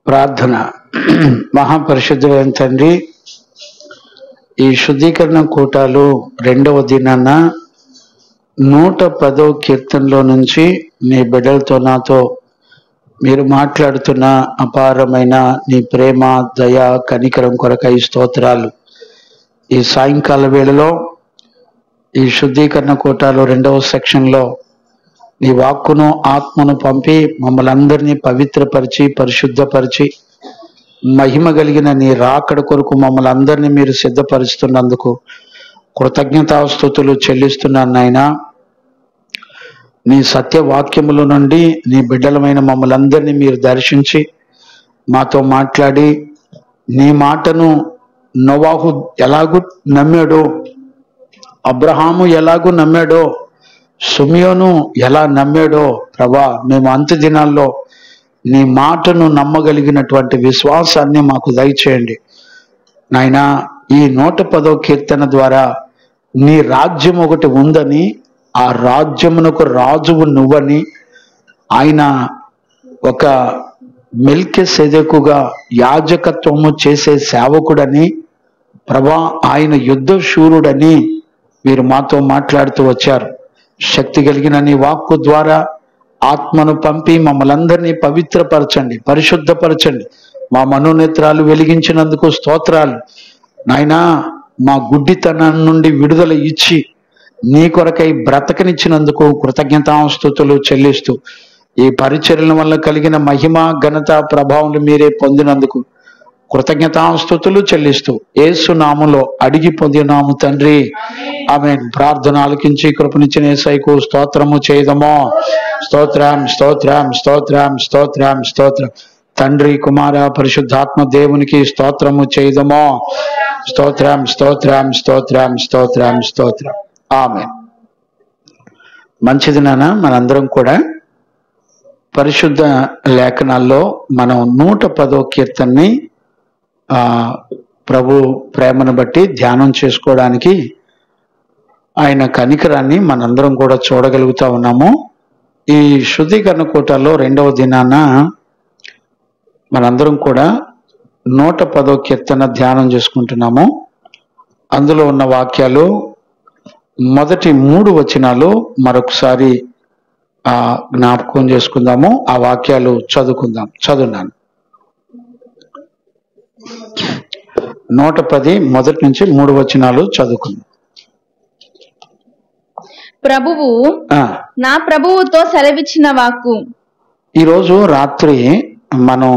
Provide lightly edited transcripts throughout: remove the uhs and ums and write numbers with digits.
ప్రార్థన. మహాపరిశుద్ధులైన తండ్రి, ఈ శుద్ధీకరణ కూటాలు రెండవ దినాన 110వ కీర్తనలో నుంచి నీ బిడ్డలతో నాతో మీరు మాట్లాడుతున్న అపారమైన నీ ప్రేమ, దయ, కనికరం కొరకై స్తోత్రాలు. ఈ సాయంకాల వేళలో ఈ శుద్ధీకరణ కూటాలు రెండవ సెక్షన్లో నీ వాక్కును, ఆత్మను పంపి మమ్మల్ని అందరినీ పవిత్రపరిచి, పరిశుద్ధపరిచి, మహిమ కలిగిన నీ రాకడ కొరకు మమ్మల్ని అందరినీ మీరు సిద్ధపరుస్తున్నందుకు కృతజ్ఞతాస్తుతులు చెల్లిస్తున్నాను నాయనా. నీ సత్యవాక్యముల నుండి నీ బిడ్డలమైన మమ్మల్ని అందరినీ మీరు దర్శించి మాతో మాట్లాడి, నీ మాటను నోవాహు ఎలాగూ నమ్మాడో, అబ్రహాము ఎలాగూ నమ్మాడో, సిమియోను ఎలా నమ్మాడో ప్రభా, మేము అంత్య దినాల్లో నీ మాటను నమ్మగలిగినటువంటి విశ్వాసాన్ని మాకు దయచేయండి నాయనా. ఈ 110వ కీర్తన ద్వారా నీ రాజ్యం ఒకటి ఉందని, ఆ రాజ్యమునకు రాజువు నువ్వని, ఆయన ఒక మెల్కీసెదెకుగా యాజకత్వము చేసే సేవకుడని ప్రభా, ఆయన యుద్ధ శూరుడని మీరు మాతో మాట్లాడుతూ వచ్చారు. శక్తి కలిగిన నీ వాక్కు ద్వారా ఆత్మను పంపి మమ్మల్ని అందరినీ పవిత్రపరచండి, పరిశుద్ధపరచండి. మా మనోనేత్రాలు వెలిగించినందుకు స్తోత్రాలు నాయనా. మా గుడ్డితనం నుండి విడుదల ఇచ్చి నీ కొరకై బ్రతకనిచ్చినందుకు కృతజ్ఞతాస్తుతులు చెల్లిస్తూ, ఈ పరిచర్యల వల్ల కలిగిన మహిమ, ఘనత, ప్రభావం మీరే పొందినందుకు కృతజ్ఞతాస్తుతులు చెల్లిస్తూ యేసు నామములో అడిగి పొందినాము తండ్రి, ఆమేన్. ప్రార్థన ఆలకించి కృపనిచ్చిన యేసయ్యకు స్తోత్రము చేయదమో. స్తోత్రం, స్తోత్రం, స్తోత్రం, స్తోత్రం, స్తోత్రం. తండ్రి, కుమార, పరిశుద్ధాత్మ దేవునికి స్తోత్రము చేయదమో. స్తోత్రం, స్తోత్రం, స్తోత్రం, స్తోత్రం, స్తోత్రం. ఆమేన్. మంచిది నాన్న. మనందరం కూడా పరిశుద్ధ లేఖనాల్లో మనం 110వ కీర్తనని ప్రభు ప్రేమను బట్టి ధ్యానం చేసుకోవడానికి, ఆయన కనికరాన్ని మనందరం కూడా చూడగలుగుతా ఉన్నాము. ఈ శుద్ధీకరణ కూటాల్లో రెండవ దినాన మనందరం కూడా 110వ కీర్తన ధ్యానం చేసుకుంటున్నాము. అందులో ఉన్న వాక్యాలు మొదటి 3 వచనాలు మరొకసారి జ్ఞాపకం చేసుకుందాము. ఆ వాక్యాలు చదువుకుందాం. చదువున్నాను. 110 మొదటి నుంచి 3 వచనాలు చదువుకుందాం. ప్రభువు నా ప్రభువుతో సెలవిచ్చిన వాక్కు. ఈరోజు రాత్రి మనం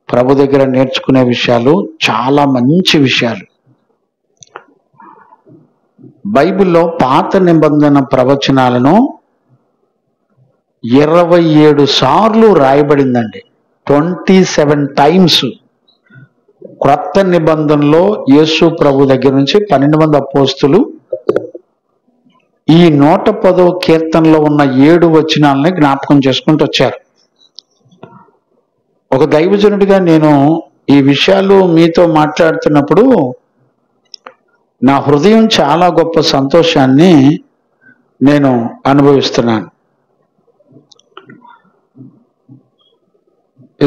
ప్రభు దగ్గర నేర్చుకునే విషయాలు చాలా మంచి విషయాలు. బైబిల్లో పాత నిబంధన ప్రవచనాలను 27 సార్లు రాయబడిందండి. 27 టైమ్స్. క్రొత్త నిబంధనలో యేసు ప్రభు దగ్గర నుంచి 12 మంది అపోస్తులు ఈ 110వ కీర్తనలో ఉన్న 7 వచనాలని జ్ఞాపకం చేసుకుంటూ వచ్చారు. ఒక దైవజనుడిగా నేను ఈ విషయాలు మీతో మాట్లాడుతున్నప్పుడు నా హృదయం చాలా గొప్ప సంతోషాన్ని నేను అనుభవిస్తున్నాను.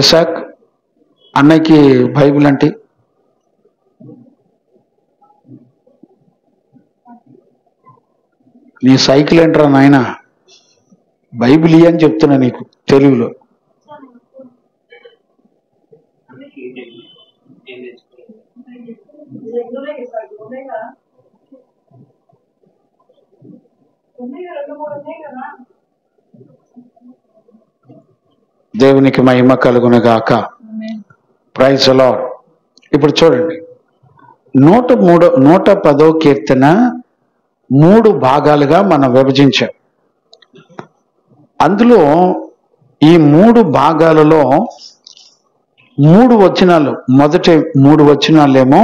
ఇసాక్ అన్నయ్యకి బైబిల్ అంటే నీ సైకిల్ ఏంట్రా నాయన, బైబిల్ ఇయ్య అని చెప్తున్నా నీకు తెలుగులో. దేవునికి మహిమ కలుగునుగాక. Praise the Lord. ఇప్పుడు చూడండి, 110వ కీర్తన 3 భాగాలుగా మనం విభజించాం. అందులో ఈ 3 భాగాలలో 3 వచనాలు, మొదటి 3 వచనాలేమో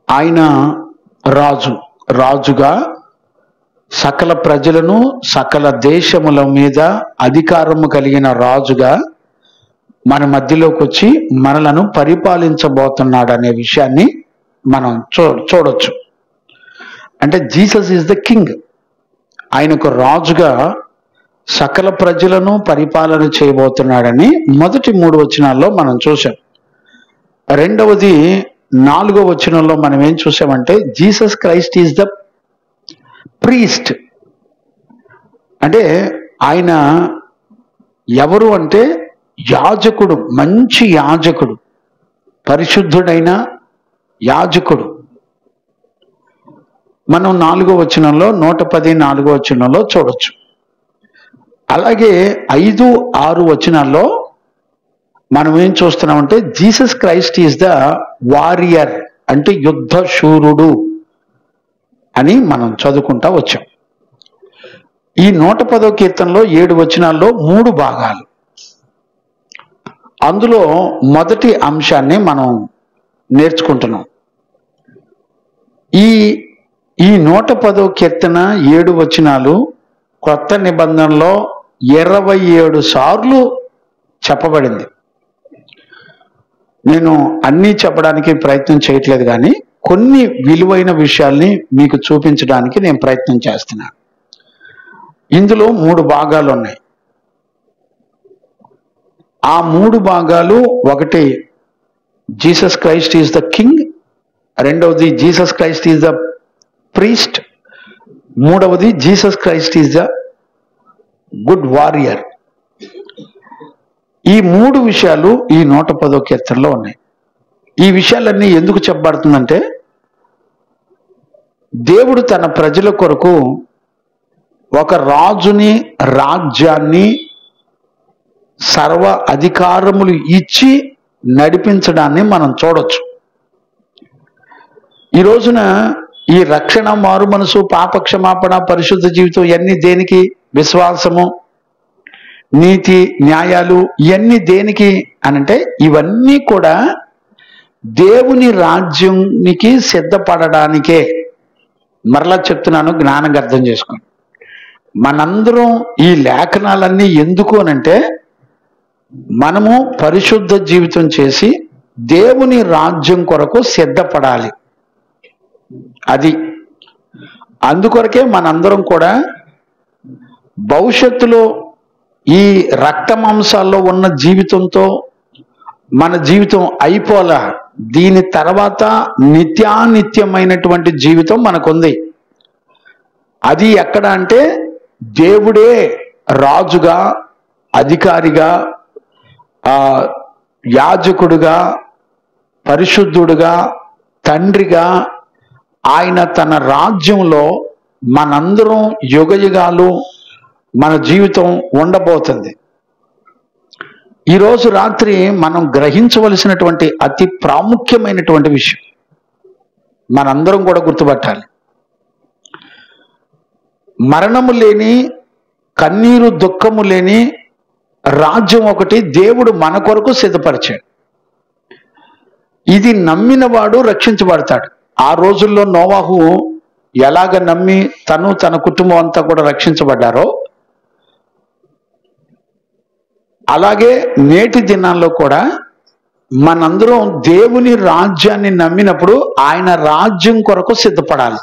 ఆయన రాజుగా సకల ప్రజలను, సకల దేశముల మీద అధికారము కలిగిన రాజుగా మన మధ్యలోకి వచ్చి మనలను పరిపాలించబోతున్నాడు అనే విషయాన్ని మనం చూడొచ్చు. అంటే జీసస్ ఈజ్ ద కింగ్. ఆయనకు రాజుగా సకల ప్రజలను పరిపాలన చేయబోతున్నాడని మొదటి 3 వచనాల్లో మనం చూసాం. రెండవది 4వ వచనంలో మనం ఏం చూసామంటే Jesus Christ is the priest. అంటే ఆయన ఎవరు అంటే యాజకుడు, మంచి యాజకుడు, పరిశుద్ధుడైన యాజకుడు. మనం 4వ వచనంలో 110 4వ వచనంలో చూడొచ్చు. అలాగే 5, 6 వచనాల్లో మనం ఏం చూస్తున్నామంటే Jesus Christ is the warrior, అంటే యుద్ధ శూరుడు అని మనం చదువుకుంటా వచ్చాం. ఈ 110వ కీర్తనలో 7 వచనాల్లో 3 భాగాలు. అందులో మొదటి అంశాన్ని మనం నేర్చుకుంటున్నాం. ఈ 110వ కీర్తన 7 వచనాలు కొత్త నిబంధనలో 27 సార్లు చెప్పబడింది. నేను అన్నీ చెప్పడానికి ప్రయత్నం చేయట్లేదు, కానీ కొన్ని విలువైన విషయాల్ని మీకు చూపించడానికి నేను ప్రయత్నం చేస్తున్నాను. ఇందులో 3 భాగాలు ఉన్నాయి. ఆ 3 భాగాలు, ఒకటి Jesus Christ is the king, రెండవది Jesus Christ is the priest, మూడవది Jesus Christ is the good warrior. ఈ 3 విషయాలు ఈ 110వ కీర్తనలో ఉన్నాయి. ఈ విషయాలన్నీ ఎందుకు చెప్పబడుతుందంటే దేవుడు తన ప్రజల కొరకు ఒక రాజుని, రాజ్యాన్ని, సర్వ అధికారములు ఇచ్చి నడిపించడాన్ని మనం చూడొచ్చు. ఈ రోజున ఈ రక్షణ, మారు మనసు, పాప క్షమాపణ, పరిశుద్ధ జీవితం ఇవన్నీ దేనికి? విశ్వాసము, నీతి, న్యాయాలు ఇవన్నీ దేనికి అనంటే ఇవన్నీ కూడా దేవుని రాజ్యానికి సిద్ధపడడానికే. మరలా చెప్తున్నాను, జ్ఞానంగా అర్థం చేసుకోండి. మనందరం ఈ లేఖనాలన్నీ ఎందుకు అనంటే మనము పరిశుద్ధ జీవితం చేసి దేవుని రాజ్యం కొరకు సిద్ధపడాలి. అది అందుకొరకే మనందరం కూడా భవిష్యత్తులో ఈ రక్త మాంసాల్లో ఉన్న జీవితంతో మన జీవితం అయిపోలా. దీని తర్వాత నిత్యానిత్యమైనటువంటి జీవితం మనకుంది. అది ఎక్కడ అంటే దేవుడే రాజుగా, అధికారిగా, యాజకుడుగా, పరిశుద్ధుడుగా, తండ్రిగా ఆయన తన రాజ్యంలో మనందరం యుగయుగాలు మన జీవితం ఉండబోతుంది. ఈరోజు రాత్రి మనం గ్రహించవలసినటువంటి అతి ప్రాముఖ్యమైనటువంటి విషయం మనందరం కూడా గుర్తుపట్టాలి. మరణము లేని, కన్నీరు దుఃఖము లేని రాజ్యం ఒకటి దేవుడు మన కొరకు సిద్ధపరిచాడు. ఇది నమ్మిన వాడు రక్షించబడతాడు. ఆ రోజుల్లో నోవాహు ఎలాగ నమ్మి తను, తన కుటుంబం అంతా కూడా రక్షించబడ్డారో అలాగే నేటి దినాల్లో కూడా మనందరం దేవుని రాజ్యాన్ని నమ్మినప్పుడు ఆయన రాజ్యం కొరకు సిద్ధపడాలి.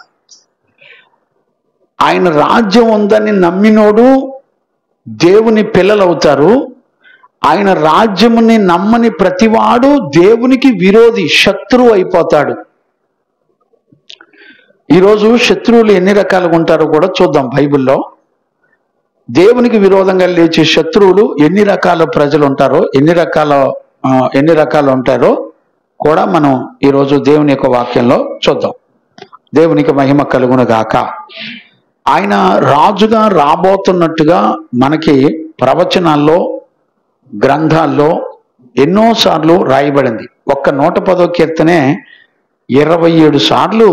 ఆయన రాజ్యం ఉందని నమ్మినోడు దేవుని పిల్లలవుతారు. ఆయన రాజ్యముని నమ్మని ప్రతివాడు దేవునికి విరోధి, శత్రువు అయిపోతాడు. ఈరోజు శత్రువులు ఎన్ని రకాలుగా ఉంటారో కూడా చూద్దాం బైబిల్లో. దేవునికి విరోధంగా లేచే శత్రువులు ఎన్ని రకాల ప్రజలు ఉంటారో, ఎన్ని రకాలు ఉంటారో కూడా మనం ఈరోజు దేవుని యొక్క వాక్యంలో చూద్దాం. దేవునికి మహిమ కలుగును గాక. ఆయన రాజుగా రాబోతున్నట్టుగా మనకి ప్రవచనాల్లో, గ్రంథాల్లో ఎన్నోసార్లు రాయబడింది. ఒక్క 110వ కీర్తనే 27 సార్లు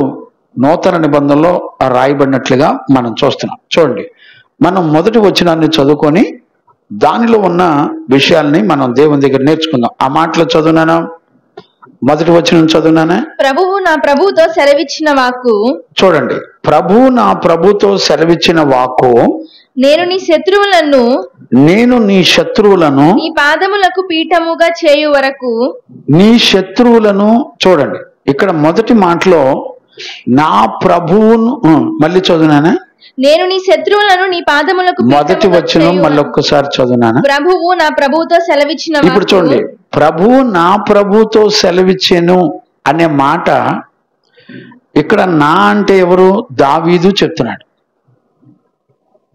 నూతన నిబంధనలో రాయబడినట్లుగా మనం చూస్తున్నాం. చూడండి, మనం మొదటి వచనాన్ని చదువుకొని దానిలో ఉన్న విషయాల్ని మనం దేవుని దగ్గర నేర్చుకుందాం. ఆ మాటలు చదువునానా? మొదటి వచనం చదువునానా? ప్రభువు నా ప్రభువుతో సెలవిచ్చిన వాక్కు. చూడండి, ప్రభువు నా ప్రభుతో సెలవిచ్చిన వాక్కు, నేను నీ శత్రువులను నీ పాదములకు పీఠముగా చేయు వరకు. నీ శత్రువులను చూడండి, ఇక్కడ మొదటి మాటలో నా ప్రభువును, మళ్ళీ చదువునానా? నేను నీ శత్రువులను నీ పాదములకు మొదటి పీఠముగా వచనం చేయును. మళ్ళీ ఒక్కసారి చదువునానా. ప్రభువు నా ప్రభువుతో సెలవిచ్చిన ఇప్పుడు చూడండి, ప్రభువు నా ప్రభుతో సెలవిచ్చాను అనే మాట ఇక్కడ నా అంటే ఎవరు? దావీదు చెప్తున్నాడు.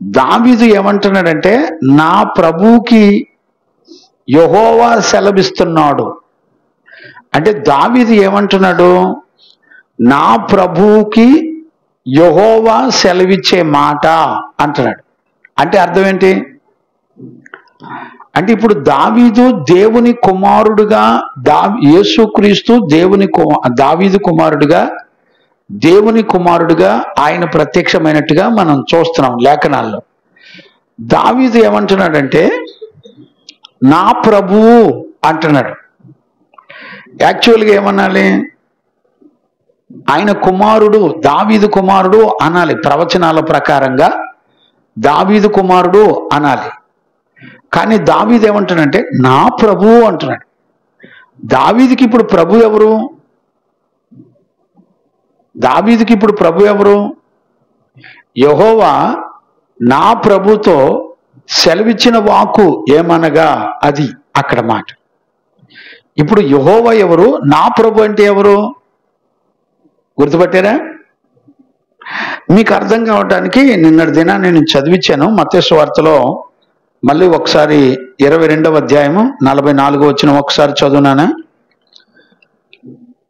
దావీదు ఏమంటున్నాడంటే నా ప్రభువుకి యెహోవా సెలవిస్తున్నాడు అంటే దావీదు ఏమంటున్నాడు? నా ప్రభువుకి యెహోవా సెలవిచ్చే మాట అంటున్నాడు. అంటే అర్థం ఏంటి అంటే ఇప్పుడు దావీదు దేవుని కుమారుడుగా యేసుక్రీస్తు దావీదు కుమారుడుగా దేవుని కుమారుడుగా ఆయన ప్రత్యక్షమైనట్టుగా మనం చూస్తున్నాం లేఖనాల్లో. దావీదు ఏమంటున్నాడంటే నా ప్రభువు అంటున్నాడు. యాక్చువల్గా ఏమనాలి? ఆయన కుమారుడు, దావీదు కుమారుడు అనాలి. ప్రవచనాల ప్రకారంగా దావీదు కుమారుడు అనాలి. కానీ దావీదు ఏమంటున్నాడంటే నా ప్రభువు అంటున్నాడు. దావీదుకి ఇప్పుడు ప్రభు ఎవరు? దావీదుకి ఇప్పుడు ప్రభు ఎవరు? యెహోవా నా ప్రభుతో సెలవిచ్చిన వాక్కు ఏమనగా అది అక్కడ మాట. ఇప్పుడు యెహోవా ఎవరు? నా ప్రభు అంటే ఎవరు? గుర్తుపట్టారా? మీకు అర్థం కావడానికి నిన్నటి దినాన్ని నేను చదివించాను మత్తయి సువార్తలో. మళ్ళీ ఒకసారి 22వ అధ్యాయము 44 వచనం ఒకసారి చదువునానా.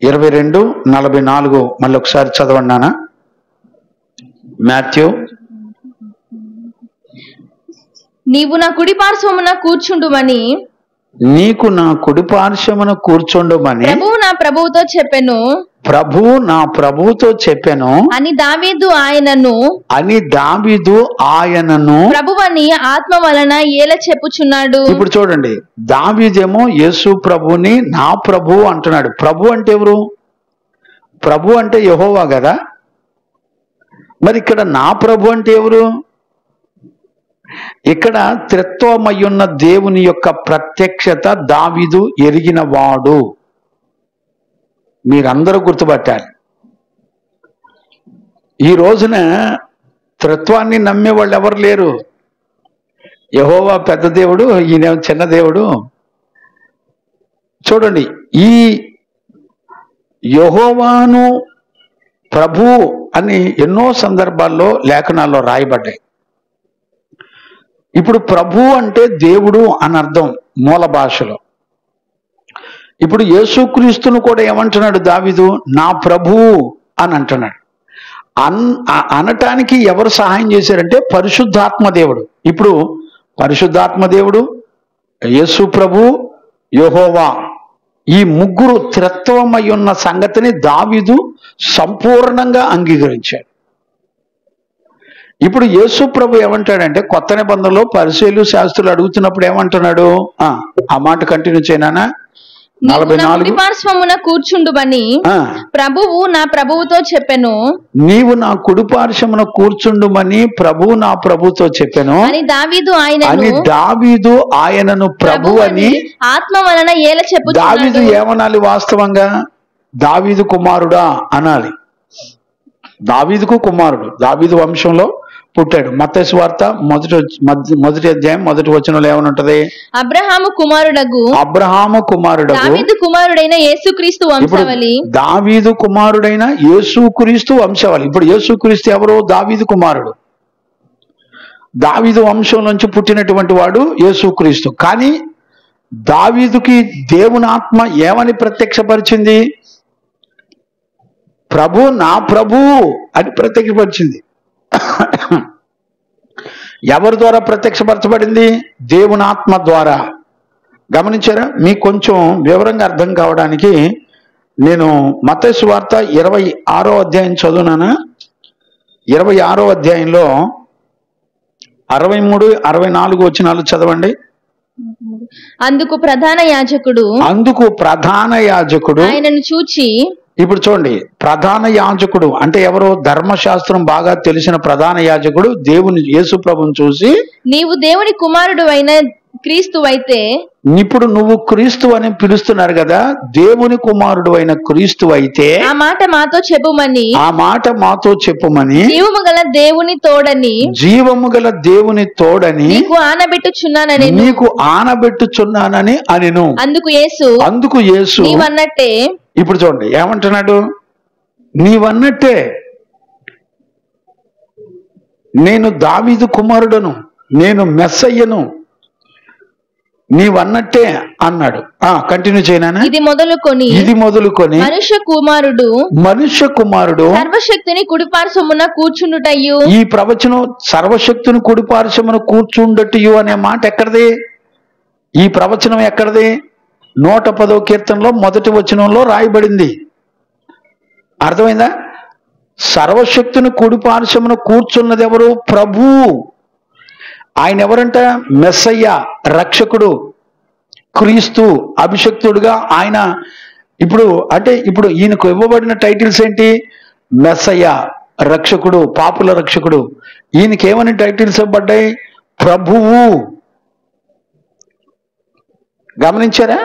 22:44 మళ్ళీ ఒకసారి చదవన్నానా. మాథ్యూ, నీవు నా కుడి పార్శ్వమున కూర్చుండుమని నీకు నా కుడి పార్శ్వమున కూర్చుండుమని ప్రభువు నా ప్రభువుతో చెప్పెను ప్రభువు నా ప్రభువుతో చెప్పెను అని దావీదు ఆయనను ప్రభువని ఆత్మ వలన ఏల చెప్పుచున్నాడు. ఇప్పుడు చూడండి, దావీదేమో యేసు ప్రభుని నా ప్రభువు అంటున్నాడు. ప్రభు అంటే ఎవరు? ప్రభు అంటే యెహోవా కదా. మరి ఇక్కడ నా ప్రభు అంటే ఎవరు? ఇక్కడ త్రిత్వమయ్యున్న దేవుని యొక్క ప్రత్యక్షత దావీదు ఎరిగిన వాడు. మీరందరూ గుర్తుపట్టాలి. ఈ రోజున త్రిత్వాన్ని నమ్మే వాళ్ళు ఎవరు లేరు. యెహోవా పెద్ద దేవుడు, ఈయన చిన్న దేవుడు. చూడండి, ఈ యెహోవాను ప్రభు అని ఎన్నో సందర్భాల్లో లేఖనాల్లో రాయబడ్డాయి. ఇప్పుడు ప్రభు అంటే దేవుడు అని అర్థం మూల భాషలో. ఇప్పుడు యేసుక్రీస్తును కూడా ఏమంటున్నాడు దావీదు? నా ప్రభువు అని అంటున్నాడు. అనటానికి ఎవరు సహాయం చేశారంటే పరిశుద్ధాత్మ దేవుడు. ఇప్పుడు పరిశుద్ధాత్మ దేవుడు, యేసు ప్రభు, యెహోవా, ఈ ముగ్గురు త్రిత్వమై ఉన్న సంగతిని దావీదు సంపూర్ణంగా అంగీకరించాడు. ఇప్పుడు యేసు ప్రభు ఏమంటాడంటే కొత్త నిబంధనలో పరిసయ్యులు శాస్త్రులు అడుగుతున్నప్పుడు ఏమంటున్నాడు? ఆ మాట కంటిన్యూ చేయనా. 44 పార్శ్వమున కూర్చుండుమని ప్రభువు నా ప్రభువుతో చెప్పెను. నీవు నా కుడి పార్శ్వమున కూర్చుండుమని ప్రభువు నా ప్రభుతో చెప్పెను అని దావీదు ఆయనను ప్రభు అని ఆత్మ వలన ఏల చెప్పు. దావీదు ఏమనాలి? వాస్తవంగా దావీదు కుమారుడా అనాలి. దావీదుకు కుమారుడు, దావీదు వంశంలో పుట్టాడు. మత్తయి సువార్త మొదటి అధ్యాయం 1వ వచనంలో ఏమనుంటది? అబ్రహాము కుమారుడగు దావీదు కుమారుడైన యేసుక్రీస్తు వంశావళి. దావీదు కుమారుడైన యేసుక్రీస్తు వంశావళి. ఇప్పుడు యేసుక్రీస్తు ఎవరు? దావీదు కుమారుడు. దావీదు వంశం నుంచి పుట్టినటువంటి వాడు యేసుక్రీస్తు. కానీ దావీదుకి దేవుని ఆత్మ ఏమని ప్రత్యక్షపరిచింది? ప్రభు నా ప్రభు అని ప్రత్యక్షపరిచింది. ఎవరి ద్వారా ప్రత్యక్షపరచబడింది? దేవుని ఆత్మ ద్వారా. గమనించారా? మీకు కొంచెం వివరంగా అర్థం కావడానికి నేను మత్తయి సువార్త 26వ అధ్యాయం చదువునానా. 26వ అధ్యాయంలో 63, 64 వచనాలు చదవండి. అందుకు ప్రధాన యాజకుడు ఆయనను చూచి, ఇప్పుడు చూడండి, ప్రధాన యాజకుడు అంటే ఎవరు? ధర్మశాస్త్రం బాగా తెలిసిన ప్రధాన యాజకుడు దేవుని యేసు ప్రభువును చూసి, నీవు దేవుని కుమారుడు అయిన క్రీస్తు అయితే ఇప్పుడు నువ్వు క్రీస్తు అని పిలుస్తున్నారు కదా, దేవుని కుమారుడు అయిన క్రీస్తు అయితే ఆ మాట మాతో చెప్పుమని, ఆ మాట మాతో చెప్పుమని, జీవము గల దేవుని తోడని, జీవము గల దేవుని తోడని నీకు ఆనబెట్టుచున్నానని, నీకు ఆనబెట్టుచున్నానని అనెను. అందుకు యేసు నీవన్నట్టే. ఇప్పుడు చూడండి ఏమంటున్నాడు, నీవన్నట్టే నేను దావీదు కుమారుడను, నేను మెస్సయ్యను, నీవన్నట్టే అన్నాడు. కంటిన్యూ చేయనా? ఇది మొదలుకొని మనుష్య కుమారుడు సర్వశక్తిని కుడిపార్శ్వమున కూర్చుండుటయు. ఈ ప్రవచనం సర్వశక్తిని కుడిపార్శ్వమున కూర్చుండటయు అనే మాట ఎక్కడిది? ఈ ప్రవచనం ఎక్కడిది? 110వ కీర్తనలో మొదటి వచనంలో రాయబడింది. అర్థమైందా? సర్వశక్తిని కుడిపార్శ్వమున కూర్చున్నది ఎవరు? ప్రభువు. ఆయన ఎవరంట? మెస్సయ్య, రక్షకుడు, క్రీస్తు, అభిషక్తుడుగా ఆయన. ఇప్పుడు ఈయనకు ఇవ్వబడిన టైటిల్స్ ఏంటి? మెస్సయ్య, రక్షకుడు, పాపుల రక్షకుడు. ఈయనకేమని టైటిల్స్ ఇవ్వబడ్డాయి? ప్రభువు. గమనించారా?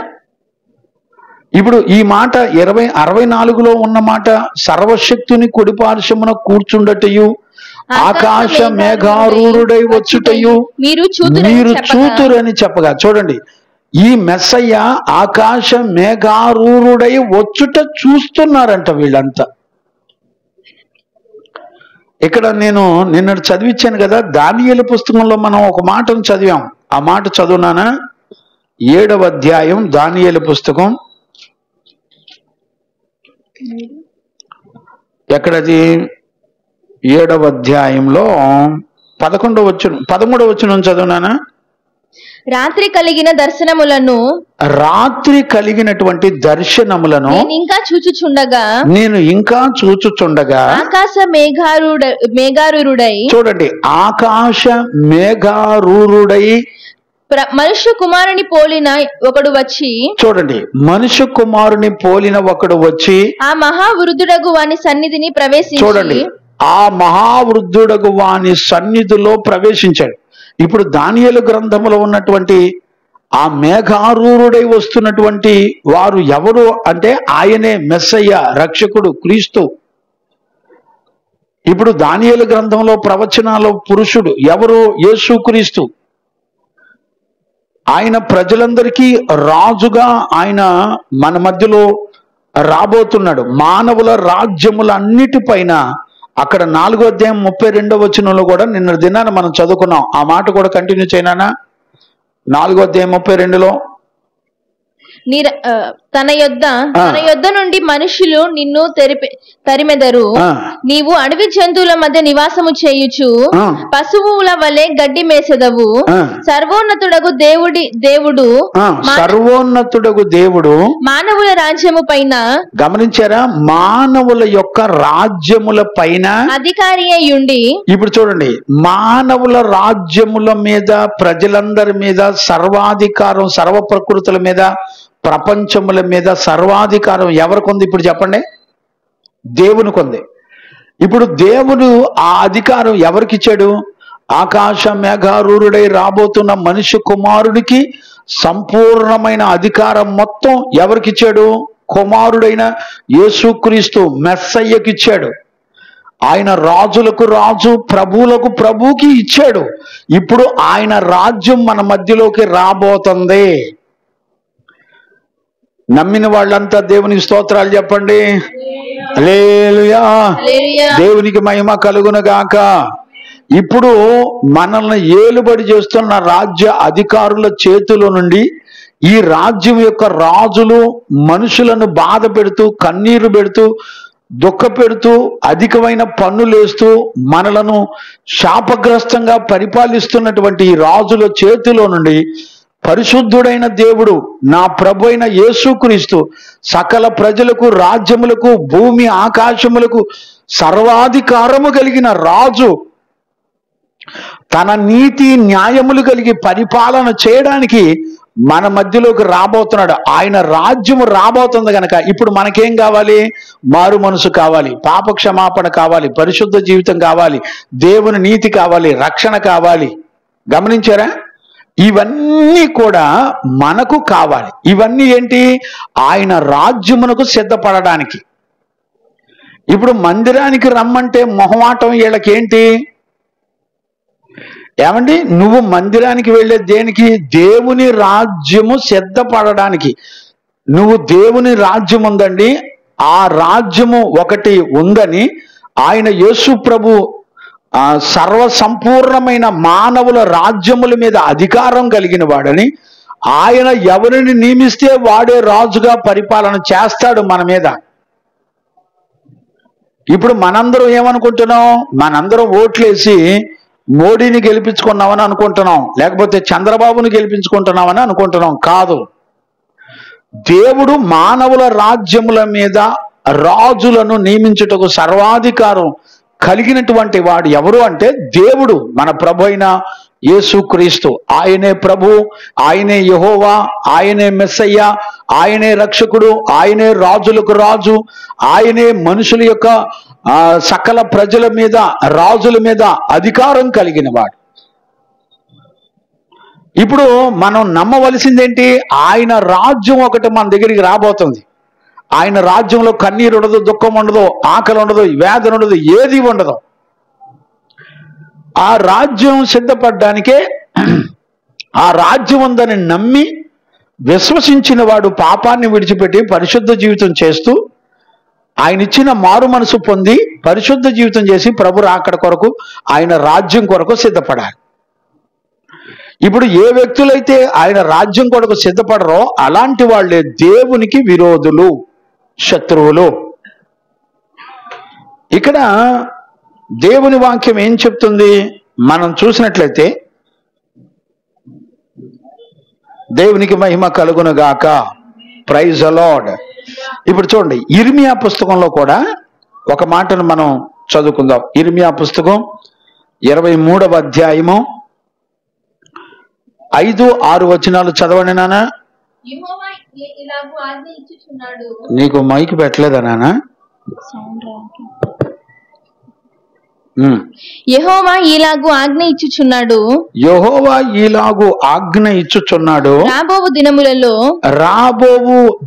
ఇప్పుడు ఈ మాట 64లో ఉన్న మాట, సర్వశక్తుని కుడిపార్శ్వమున కూర్చుండటయు, ఆకాశ మేఘారూఢుడై వచ్చుటయు మీరు చూతురని చెప్పగా. చూడండి, ఈ మెస్సయ్య ఆకాశ మేఘారూఢుడై వచ్చుట చూస్తున్నారంట వీళ్ళంతా. ఇక్కడ నేను నిన్న చదివించాను కదా, దానియేలు పుస్తకంలో మనం ఒక మాటను చదివాం. ఆ మాట చదువునానా? 7వ అధ్యాయం దానియేలు పుస్తకం. ఎక్కడది? 7వ అధ్యాయంలో 13వ వచనం చదువునానా? రాత్రి కలిగినటువంటి దర్శనములను నేను ఇంకా చూచుచుండగా ఆకాశ మేఘారూఢుడై. చూడండి, ఆకాశ మేఘారూఢుడై మనుష్య కుమారుని పోలిన ఒకడు వచ్చి. చూడండి, మనుష్య కుమారుని పోలిన ఒకడు వచ్చి ఆ మహావృద్ధుడగు వాని సన్నిధిని ప్రవేశించి. చూడండి, ఆ మహావృద్ధుడగు వాని సన్నిధిలో ప్రవేశించాడు. ఇప్పుడు దానియేలు గ్రంథంలో ఉన్నటువంటి ఆ మేఘారూఢుడై వస్తున్నటువంటి వారు ఎవరు అంటే ఆయనే మెస్సయ్య, రక్షకుడు, క్రీస్తు. ఇప్పుడు దానియేలు గ్రంథంలో ప్రవచనాల పురుషుడు ఎవరు? యేసు క్రీస్తు. ఆయన ప్రజలందరికీ రాజుగా ఆయన మన మధ్యలో రాబోతున్నాడు. మానవుల రాజ్యములన్నిటిపైన. అక్కడ 4వ అధ్యాయం 32వ వచనంలో కూడా నిన్న దినాన మనం చదువుకున్నాం. ఆ మాట కూడా కంటిన్యూ చేయనా? 4వ అధ్యాయం 32లో తన యొద్ద నుండి మనుషులు నిన్ను తరిమెదరు. నీవు అడవి జంతువుల మధ్య నివాసము చేయుచు పశువుల వలె గడ్డి మేసెదవు. సర్వోన్నతుడగు దేవుడు మానవుల రాజ్యము పైన. గమనించారా? మానవుల యొక్క రాజ్యముల పైన అధికారి అయ్యుండి. ఇప్పుడు చూడండి, మానవుల రాజ్యముల మీద, ప్రజలందరి మీద సర్వాధికారం, సర్వ ప్రకృతుల మీద, ప్రపంచముల మీద సర్వాధికారం ఎవరికి ఉంది? ఇప్పుడు చెప్పండి. దేవునికి ఉంది. ఇప్పుడు దేవుడు ఆ అధికారం ఎవరికి ఇచ్చాడు? ఆకాశ మేఘారూఢుడై రాబోతున్న మనుష్య కుమారుడికి సంపూర్ణమైన అధికారం మొత్తం ఎవరికి ఇచ్చాడు? కుమారుడైన యేసుక్రీస్తు మెస్సయ్యకి ఇచ్చాడు. ఆయన రాజులకు రాజు, ప్రభువులకు ప్రభువుకి ఇచ్చాడు. ఇప్పుడు ఆయన రాజ్యం మన మధ్యలోకి రాబోతుంది. నమ్మిన వాళ్ళంతా దేవునికి స్తోత్రాలు చెప్పండి. హల్లెలూయా. దేవునికి మహిమ కలుగును గాక. ఇప్పుడు మనల్ని ఏలుబడి చేస్తున్న రాజ్య అధికారుల చేతుల నుండి ఈ రాజ్యం యొక్క రాజులు మనుషులను బాధ పెడుతూ, కన్నీరు పెడుతూ, దుఃఖ పెడుతూ, అధికమైన పన్నులేస్తూ మనలను శాపగ్రస్తంగా పరిపాలిస్తున్నటువంటి ఈ రాజుల చేతిలో నుండి పరిశుద్ధుడైన దేవుడు, నా ప్రభు అయిన యేసుక్రీస్తు సకల ప్రజలకు, రాజ్యములకు, భూమి ఆకాశములకు సర్వాధికారము కలిగిన రాజు తన నీతి న్యాయములు కలిగి పరిపాలన చేయడానికి మన మధ్యలోకి రాబోతున్నాడు. ఆయన రాజ్యము రాబోతుంది గనక ఇప్పుడు మనకేం కావాలి? మారు మనసు కావాలి, పాప క్షమాపణ కావాలి, పరిశుద్ధ జీవితం కావాలి, దేవుని నీతి కావాలి, రక్షణ కావాలి. గమనించారా? ఇవన్నీ కూడా మనకు కావాలి. ఇవన్నీ ఏంటి? ఆయన రాజ్యమునకు సిద్ధపడడానికి. ఇప్పుడు మందిరానికి రమ్మంటే మొహమాటం వీళ్ళకేంటి? ఏమండి, నువ్వు మందిరానికి వెళ్ళే దేనికి? దేవుని రాజ్యము సిద్ధపడడానికి. నువ్వు దేవుని రాజ్యం ఉందండి, ఆ రాజ్యము ఒకటి ఉందని ఆయన యేసు ప్రభు సర్వ సంపూర్ణమైన మానవుల రాజ్యముల మీద అధికారం కలిగిన వాడని, ఆయన ఎవరిని నియమిస్తే వాడే రాజుగా పరిపాలన చేస్తాడు మన మీద. ఇప్పుడు మనందరం ఏమనుకుంటున్నాం? మనందరం ఓట్లేసి మోడీని గెలిపించుకున్నామని అనుకుంటున్నాం, లేకపోతే చంద్రబాబుని గెలిపించుకుంటున్నామని అనుకుంటున్నాం. కాదు, దేవుడు మానవుల రాజ్యముల మీద రాజులను నియమించుటకు సర్వాధికారం కలిగినటువంటి వాడు ఎవరు అంటే దేవుడు, మన ప్రభు అయిన యేసుక్రీస్తు. ఆయనే ప్రభు, ఆయనే యెహోవా, ఆయనే మెస్సయ్య, ఆయనే రక్షకుడు, ఆయనే రాజులకు రాజు, ఆయనే మనుషుల యొక్క సకల ప్రజల మీద, రాజుల మీద అధికారం కలిగిన వాడు. ఇప్పుడు మనం నమ్మవలసిందేంటి? ఆయన రాజ్యం ఒకటి మన దగ్గరికి రాబోతుంది. ఆయన రాజ్యంలో కన్నీరు ఉండదు, దుఃఖం ఉండదు, ఆకలి ఉండదు, వ్యాధి ఉండదు, ఏది ఉండదు. ఆ రాజ్యం సిద్ధపడడానికే, ఆ రాజ్యం ఉందని నమ్మి విశ్వసించిన వాడు పాపాన్ని విడిచిపెట్టి పరిశుద్ధ జీవితం చేస్తూ ఆయన ఇచ్చిన మారు మనసు పొంది పరిశుద్ధ జీవితం చేసి ప్రభు రాకడ కొరకు, ఆయన రాజ్యం కొరకు సిద్ధపడాలి. ఇప్పుడు ఏ వ్యక్తులైతే ఆయన రాజ్యం కొరకు సిద్ధపడరో అలాంటి వాళ్ళే దేవునికి విరోధులు, శత్రువులు. ఇక్కడ దేవుని వాక్యం ఏం చెప్తుంది మనం చూసినట్లయితే, దేవునికి మహిమ కలుగునుగాక, ప్రైజ్ ద లార్డ్. ఇప్పుడు చూడండి, ఇర్మియా పుస్తకంలో కూడా ఒక మాటను మనం చదువుకుందాం. ఇర్మియా పుస్తకం 23వ అధ్యాయము 5-6 వచనాలు చదవండి నాన్న. నీకు మైక్ పెట్టలేదా నాన్న? యెహోవా ఈలాగు ఆజ్ఞ ఇచ్చుచున్నాడు, యెహోవా ఈలాగు ఆజ్ఞ ఇచ్చుచున్నాడు, రాబోవు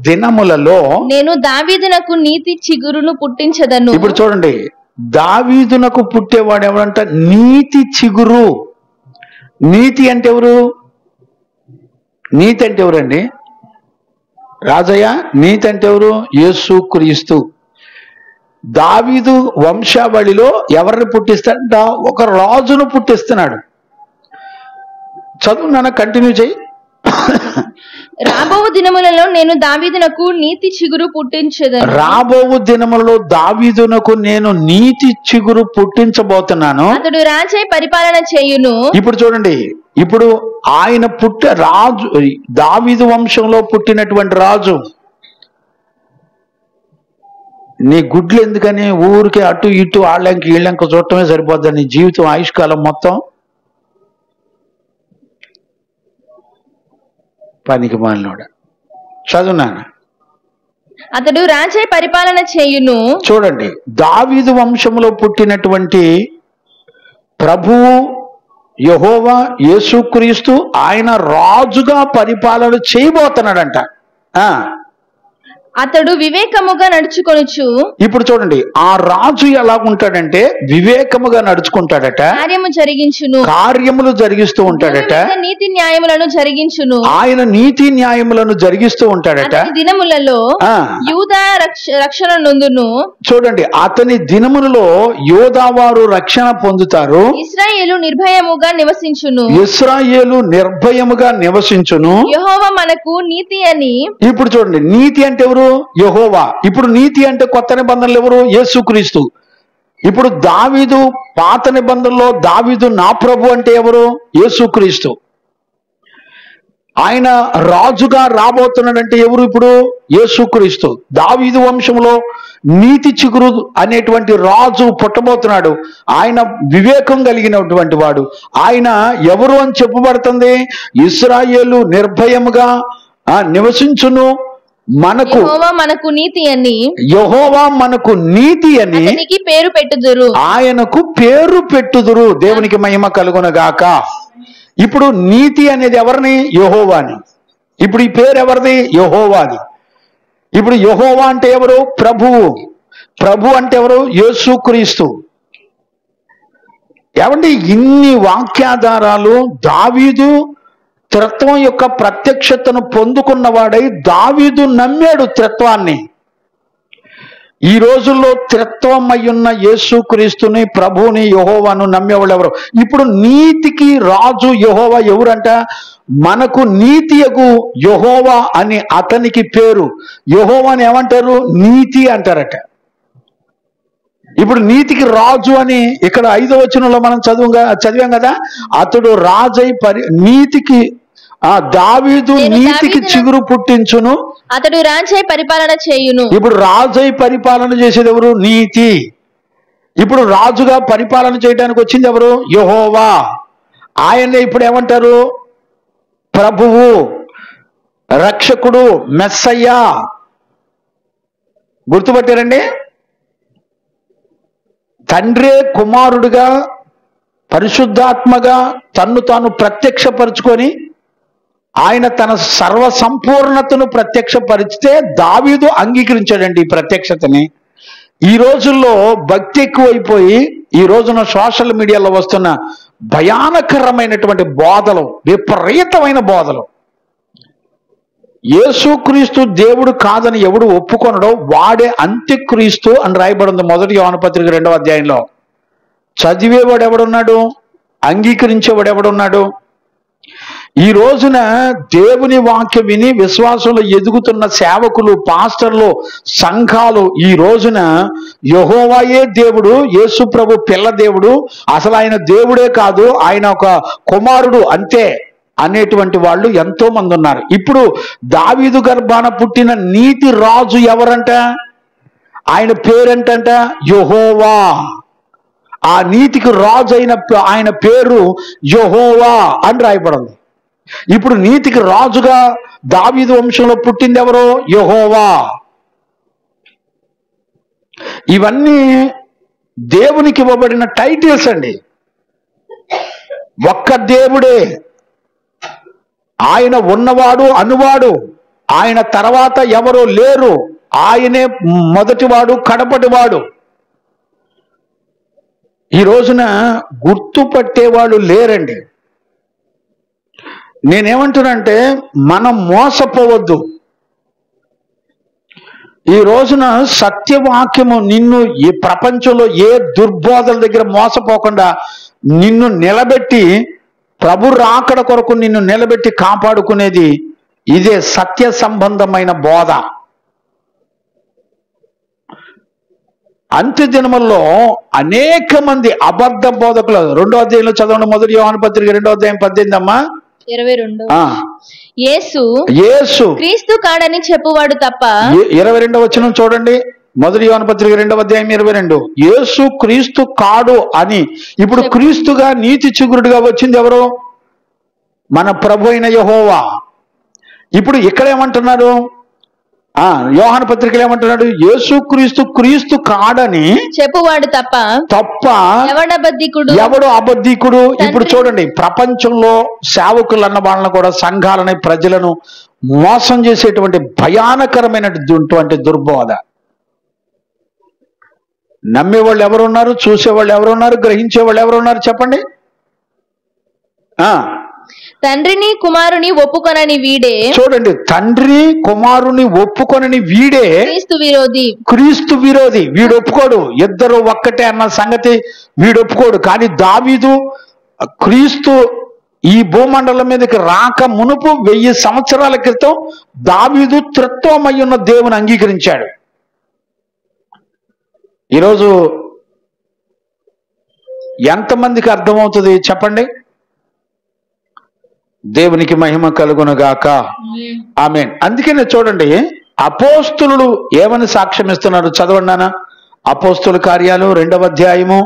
దినములలో నేను దావీదునకు నీతి చిగురును పుట్టించదను. ఇప్పుడు చూడండి, దావీదునకు పుట్టేవాడు ఎవరంట? నీతి చిగురు. నీతి అంటే ఎవరు? నీతి అంటే ఎవరండి? రాజయ్య, నీతి అంటే ఎవరు? యేసుక్రీస్తు. దావీదు వంశావళిలో ఎవరిని పుట్టిస్తాడంట? ఒక రాజును పుట్టిస్తున్నాడు. చదువు నాన్న, కంటిన్యూ చేయి. రాబోవు దినములలో నేను దావీదునకు నీతి చిగురు పుట్టించదను. రాబోవు దినములలో దావీదునకు నేను నీతి చిగురు పుట్టించబోతున్నాను, అతడు రాజై పరిపాలన చేయును. ఇప్పుడు చూడండి, ఇప్పుడు ఆయన రాజు, దావీదు వంశంలో పుట్టినటువంటి రాజు. నీ గుడ్లు ఎందుకని ఊరికే అటు ఇటు ఆళ్ళంక ఈళ్ళంక చూడటమే సరిపోద్ది నీ జీవితం, ఆయుష్కాలం మొత్తం? పనికి మాలినోడ. చదువునాను. అతడు రాజై పరిపాలన చేయును. చూడండి, దావీదు వంశంలో పుట్టినటువంటి ప్రభువు యెహోవా యేసుక్రీస్తు ఆయన రాజుగా పరిపాలన చేయబోతున్నాడంట. అతడు వివేకముగా నడుచుకొనుచు. ఇప్పుడు చూడండి, ఆ రాజు ఎలా ఉంటాడంటే వివేకముగా నడుచుకుంటాడట, కార్యములు జరిగిస్తూ ఉంటాడట, నీతి న్యాయములను జరిగించును. ఆయన నీతి న్యాయములను జరిగిస్తూ ఉంటాడట. దినములలో యూదా రక్షణ నొందును. చూడండి, అతని దినములలో యోధా వారు రక్షణ పొందుతారు. ఇశ్రాయేలు నిర్భయముగా నివసించును. ఇశ్రాయేలు నిర్భయముగా నివసించును. యెహోవా మనకు నీతి అని. ఇప్పుడు చూడండి, నీతి అంటే ఎవరు? యెహోవా. ఇప్పుడు నీతి అంటే కొత్త నిబంధనలు ఎవరు? యేసుక్రీస్తు. ఇప్పుడు దావీదు పాత నిబంధనలో దావీదు నా ప్రభు అంటే ఎవరు? యేసుక్రీస్తు. ఆయన రాజుగా రాబోతున్నాడంటే ఎవరు? ఇప్పుడు యేసుక్రీస్తు. దావీదు వంశంలో నీతి చిగురు అనేటువంటి రాజు పుట్టబోతున్నాడు. ఆయన వివేకం కలిగినటువంటి వాడు. ఆయన ఎవరు అని చెప్పబడుతుంది? ఇశ్రాయేలు నిర్భయముగా నివసించును. మనకు నీతి అని, యెహోవా మనకు నీతి అని పేరు పెట్టుదురు, ఆయనకు పేరు పెట్టుదురు. దేవునికి మహిమ కలుగునగాక. ఇప్పుడు నీతి అనేది ఎవరిని? యెహోవాని. ఇప్పుడు ఈ పేరు ఎవరిది? యెహోవాది. ఇప్పుడు యెహోవా అంటే ఎవరు? ప్రభువు. ప్రభు అంటే ఎవరు? యేసుక్రీస్తు. ఏమండి, ఇన్ని వాక్యాధారాలు దావీదు త్రిత్వం యొక్క ప్రత్యక్షతను పొందుకున్నవాడై దావీదు నమ్మాడు త్రిత్వాన్ని. ఈ రోజుల్లో త్రిత్వం అయ్యున్న యేసుక్రీస్తుని, ప్రభువుని, యెహోవాను నమ్మేవాళ్ళు ఎవరు? ఇప్పుడు నీతికి రాజు యెహోవా ఎవరంట? మనకు నీతియగు యెహోవా అని అతనికి పేరు. యెహోవాని ఏమంటారు? నీతి అంటారట. ఇప్పుడు నీతికి రాజు అని ఇక్కడ 5వ వచనంలో మనం చదివాం కదా. అతడు రాజై నీతికి దావీదు నీతికి చిగురు పుట్టించును, అతడు రాజై పరిపాలన చేయును. ఇప్పుడు రాజై పరిపాలన చేసేది ఎవరు? నీతి. ఇప్పుడు రాజుగా పరిపాలన చేయడానికి వచ్చింది ఎవరు? యెహోవా. ఆయన్నే ఇప్పుడు ఏమంటారు? ప్రభువు, రక్షకుడు, మెస్సయ్యా. గుర్తుపట్టారండి? తండ్రే కుమారుడుగా పరిశుద్ధాత్మగా తన్ను తాను ప్రత్యక్షపరుచుకొని ఆయన తన సర్వ సంపూర్ణతను ప్రత్యక్షపరిచితే దావీదు అంగీకరించాడండి ఈ ప్రత్యక్షతని. ఈ రోజుల్లో భక్తి ఎక్కువైపోయి ఈ రోజున సోషల్ మీడియాలో వస్తున్న భయానకరమైనటువంటి బోధలు, విపరీతమైన బోధలు. యేసుక్రీస్తు దేవుడు కాదని ఎవడు ఒప్పుకొనడో వాడే అంత్యక్రీస్తు అని రాయబడింది 1 యోహాను పత్రిక 2వ అధ్యాయంలో. చదివేవాడు ఎవడున్నాడు? అంగీకరించేవాడు ఎవడున్నాడు? ఈ రోజున దేవుని వాక్యం విని విశ్వాసంలో ఎదుగుతున్న సేవకులు, పాస్టర్లు, సంఘాలు ఈ రోజున యెహోవాయే దేవుడు, యేసు ప్రభు పిల్ల దేవుడు, అసలు ఆయన దేవుడే కాదు, ఆయన ఒక కుమారుడు అంతే అనేటువంటి వాళ్ళు ఎంతో మంది ఉన్నారు. ఇప్పుడు దావీదు గర్భాన పుట్టిన నీతి రాజు ఎవరంట? ఆయన పేరేంటంట? యెహోవా. ఆ నీతికి రాజు అయిన ఆయన పేరు యెహోవా అని రాయబడింది. ఇప్పుడు నీతికి రాజుగా దావీదు వంశంలో పుట్టింది ఎవరు? యెహోవా. ఇవన్నీ దేవునికి ఇవ్వబడిన టైటిల్స్ అండి. ఒక్క దేవుడే, ఆయన ఉన్నవాడు అనువాడు, ఆయన తర్వాత ఎవరో లేరు, ఆయనే మొదటివాడు కడపటివాడు. ఈ రోజున గుర్తుపట్టేవాళ్ళు లేరండి. నేనేమంటున్నానంటే మనం మోసపోవద్దు. ఈ రోజున సత్యవాక్యము నిన్ను ఈ ప్రపంచంలో ఏ దుర్బోధల దగ్గర మోసపోకుండా నిన్ను నిలబెట్టి ప్రభు రాకడ కొరకు నిన్ను నిలబెట్టి కాపాడుకునేది ఇదే సత్య సంబంధమైన బోధ. అంత్య దినముల్లో అనేక మంది అబద్ధ బోధకులు. 2వ అధ్యాయంలో చదవండి, 1 యోహాను పత్రిక 2వ అధ్యాయం 18 అమ్మా 22. యేసు క్రీస్తు కాడని చెప్పువాడు తప్ప. 22వ వచనం చూడండి, 1 యోహాను పత్రిక 2వ అధ్యాయం 22. యేసు క్రీస్తు కాడు అని. ఇప్పుడు క్రీస్తుగా నీతి చిగురుడుగా వచ్చింది ఎవరు? మన ప్రభు అయిన యెహోవా. ఇప్పుడు ఇక్కడ ఏమంటున్నారు? యోహాను పత్రికలు ఏమంటున్నాడు? యేసుక్రీస్తు క్రీస్తు కాడని చెప్పువాడు తప్ప ఎవడు అబద్ధికుడు. ఇప్పుడు చూడండి, ప్రపంచంలో సేవకులు అన్న వాళ్ళని కూడా, సంఘాలని, ప్రజలను మోసం చేసేటువంటి భయానకరమైనటువంటి దుర్బోధ. నమ్మేవాళ్ళు ఎవరున్నారు? చూసేవాళ్ళు ఎవరున్నారు? గ్రహించేవాళ్ళు ఎవరున్నారు? చెప్పండి. తండ్రిని కుమారుని ఒప్పుకొనని వీడే. చూడండి, తండ్రి కుమారుని ఒప్పుకొనని వీడే క్రీస్తు విరోధి. వీడు ఒప్పుకోడు. ఇద్దరు ఒక్కటే అన్న సంగతి వీడు ఒప్పుకోడు. కానీ దావీదు క్రీస్తు ఈ భూమండలం మీదకి రాక మునుపు 1000 సంవత్సరాల క్రితం దావీదు త్రిత్వమయ్యున్న దేవుని అంగీకరించాడు. ఈరోజు ఎంతమందికి అర్థమవుతుంది చెప్పండి? దేవునికి మహిమ కలుగునుగాక. ఆమేన్. అందుకనే చూడండి, అపోస్తులు ఏమని సాక్ష్యం ఇస్తున్నారు చదవండి నాన్న. అపోస్తుల కార్యాలు 2వ అధ్యాయము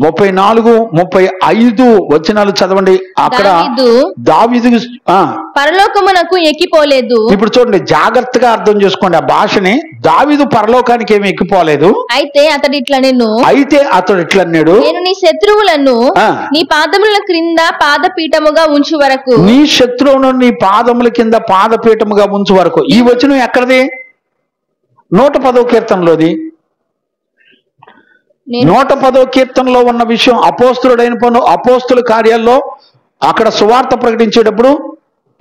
34, 35 వచనాలు చదవండి. అక్కడ దావీదు పరలోకమునకు ఎక్కిపోలేదు. ఇప్పుడు చూడండి, జాగ్రత్తగా అర్థం చేసుకోండి ఆ భాషని. దావీదు పరలోకానికి ఏమి ఎక్కిపోలేదు. అయితే అతడు ఇట్లన్నాడు, నేను నీ శత్రువులను నీ పాదముల క్రింద పాదపీఠముగా ఉంచు వరకు. నీ శత్రువును నీ పాదముల కింద పాదపీఠముగా ఉంచు వరకు. ఈ వచనం ఎక్కడది? 110వ కీర్తనలోది. 110వ కీర్తనలో ఉన్న విషయం. అపోస్తుల కార్యాల్లో అక్కడ సువార్త ప్రకటించేటప్పుడు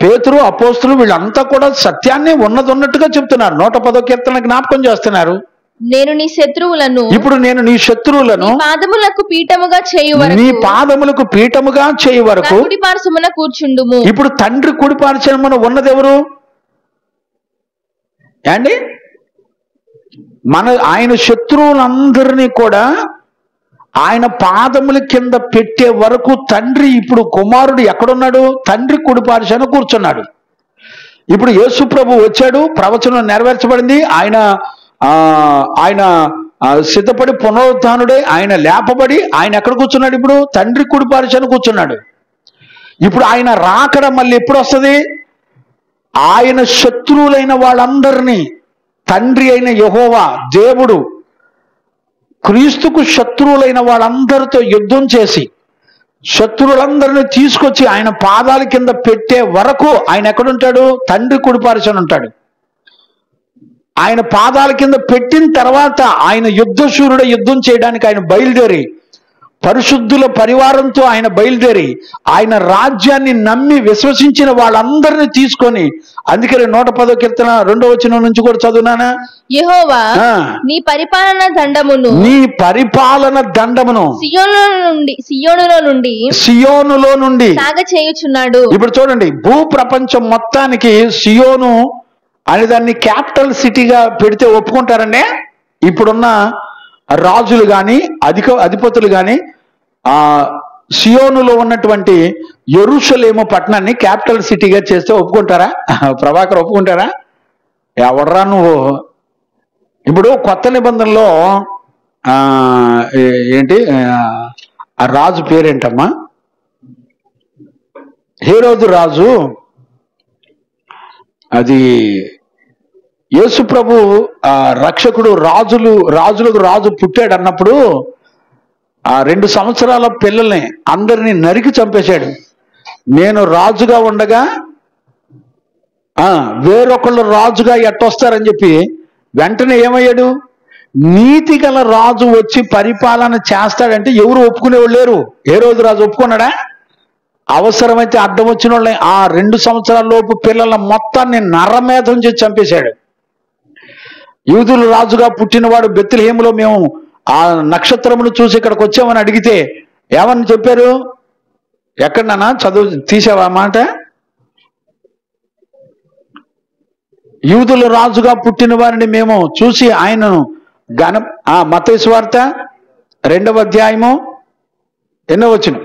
పేతురు, అపోస్తులు వీళ్ళంతా కూడా సత్యాన్ని ఉన్నట్టుగా చెప్తున్నారు. 110వ కీర్తన జ్ఞాపకం చేస్తున్నారు. నేను నీ శత్రువులను, ఇప్పుడు నేను నీ శత్రువులను పాదములకు పీఠముగా చేయు వరకు, నీ పాదములకు పీఠముగా చేయు వరకు కుడి పార్శ్వమున కూర్చుండుము. ఇప్పుడు తండ్రి కుడి పార్శ్వమున ఉన్నది ఎవరు అండి? ఆయన శత్రువులందరినీ కూడా ఆయన పాదముల కింద పెట్టే వరకు తండ్రి, ఇప్పుడు కుమారుడు ఎక్కడున్నాడు? తండ్రి కుడి పార్శ్వన కూర్చున్నాడు. ఇప్పుడు యేసు ప్రభు వచ్చాడు, ప్రవచనం నెరవేర్చబడింది. ఆయన సిద్ధపడి పునరుత్థానుడై ఆయన లేపబడి ఆయన ఎక్కడ కూర్చున్నాడు? ఇప్పుడు తండ్రి కుడి పార్శ్వన కూర్చున్నాడు. ఇప్పుడు ఆయన రాకడ మళ్ళీ ఎప్పుడు వస్తుంది? ఆయన శత్రువులైన వాళ్ళందరినీ తండ్రి అయిన యెహోవా దేవుడు క్రీస్తుకు శత్రువులైన వాళ్ళందరితో యుద్ధం చేసి శత్రువులందరినీ తీసుకొచ్చి ఆయన పాదాల కింద పెట్టే వరకు ఆయన ఎక్కడుంటాడు? తండ్రి కుడి పార్శ్వన ఉంటాడు. ఆయన పాదాల కింద పెట్టిన తర్వాత ఆయన యుద్ధశూరుడ యుద్ధం చేయడానికి ఆయన బయలుదేరి, పరిశుద్ధుల పరివారంతో ఆయన బయలుదేరి ఆయన రాజ్యాన్ని నమ్మి విశ్వసించిన వాళ్ళందరినీ తీసుకొని, అందుకని 110వ కీర్తన 2వ వచనం నుంచి కూడా చదువునానా, యెహోవా నీ పరిపాలన దండమును సియోనులో నుండి సాగ చేయుచున్నాడు. ఇప్పుడు చూడండి, భూ ప్రపంచం మొత్తానికి సియోను అనే దాన్ని క్యాపిటల్ సిటీగా పెడితే ఒప్పుకుంటారండి. ఇప్పుడున్న రాజులు గాని అధిపతులు గాని సియోనులో ఉన్నటువంటి యెరూషలేము పట్టణాన్ని క్యాపిటల్ సిటీగా చేస్తే ఒప్పుకుంటారా? ప్రభాకర్ ఒప్పుకుంటారా? ఎవడరా నువ్వు? ఇప్పుడు కొత్త నిబంధనలో ఏంటి ఆ రాజు పేరేంటమ్మా? హేరోదు రాజు. అది యేసు ప్రభు రక్షకుడు, రాజులకు రాజు పుట్టాడు అన్నప్పుడు 2 సంవత్సరాల పిల్లల్ని అందరినీ నరికి చంపేశాడు. నేను రాజుగా ఉండగా వేరొకళ్ళు రాజుగా ఎట్టొస్తారని చెప్పి వెంటనే ఏమయ్యాడు? నీతి గల రాజు వచ్చి పరిపాలన చేస్తాడంటే ఎవరు ఒప్పుకునేవాళ్ళు లేరు. ఏ రోజు రాజు ఒప్పుకున్నాడా? అవసరమైతే అడ్డం వచ్చిన వాళ్ళని, ఆ 2 సంవత్సరాల లోపు పిల్లల మొత్తాన్ని నరమేధం చేసి చంపేశాడు. యూదులు రాజుగా పుట్టినవాడు బెత్లెహేములో మేము ఆ నక్షత్రమును చూసి ఇక్కడికి వచ్చామని అడిగితే ఏమని చెప్పారు? ఎక్కడన్నా చదువు తీసావా మాట? యూదుల రాజుగా పుట్టిన వారిని మేము చూసి ఆయనను మత్తయి సువార్త 2వ అధ్యాయము 8వ వచనం.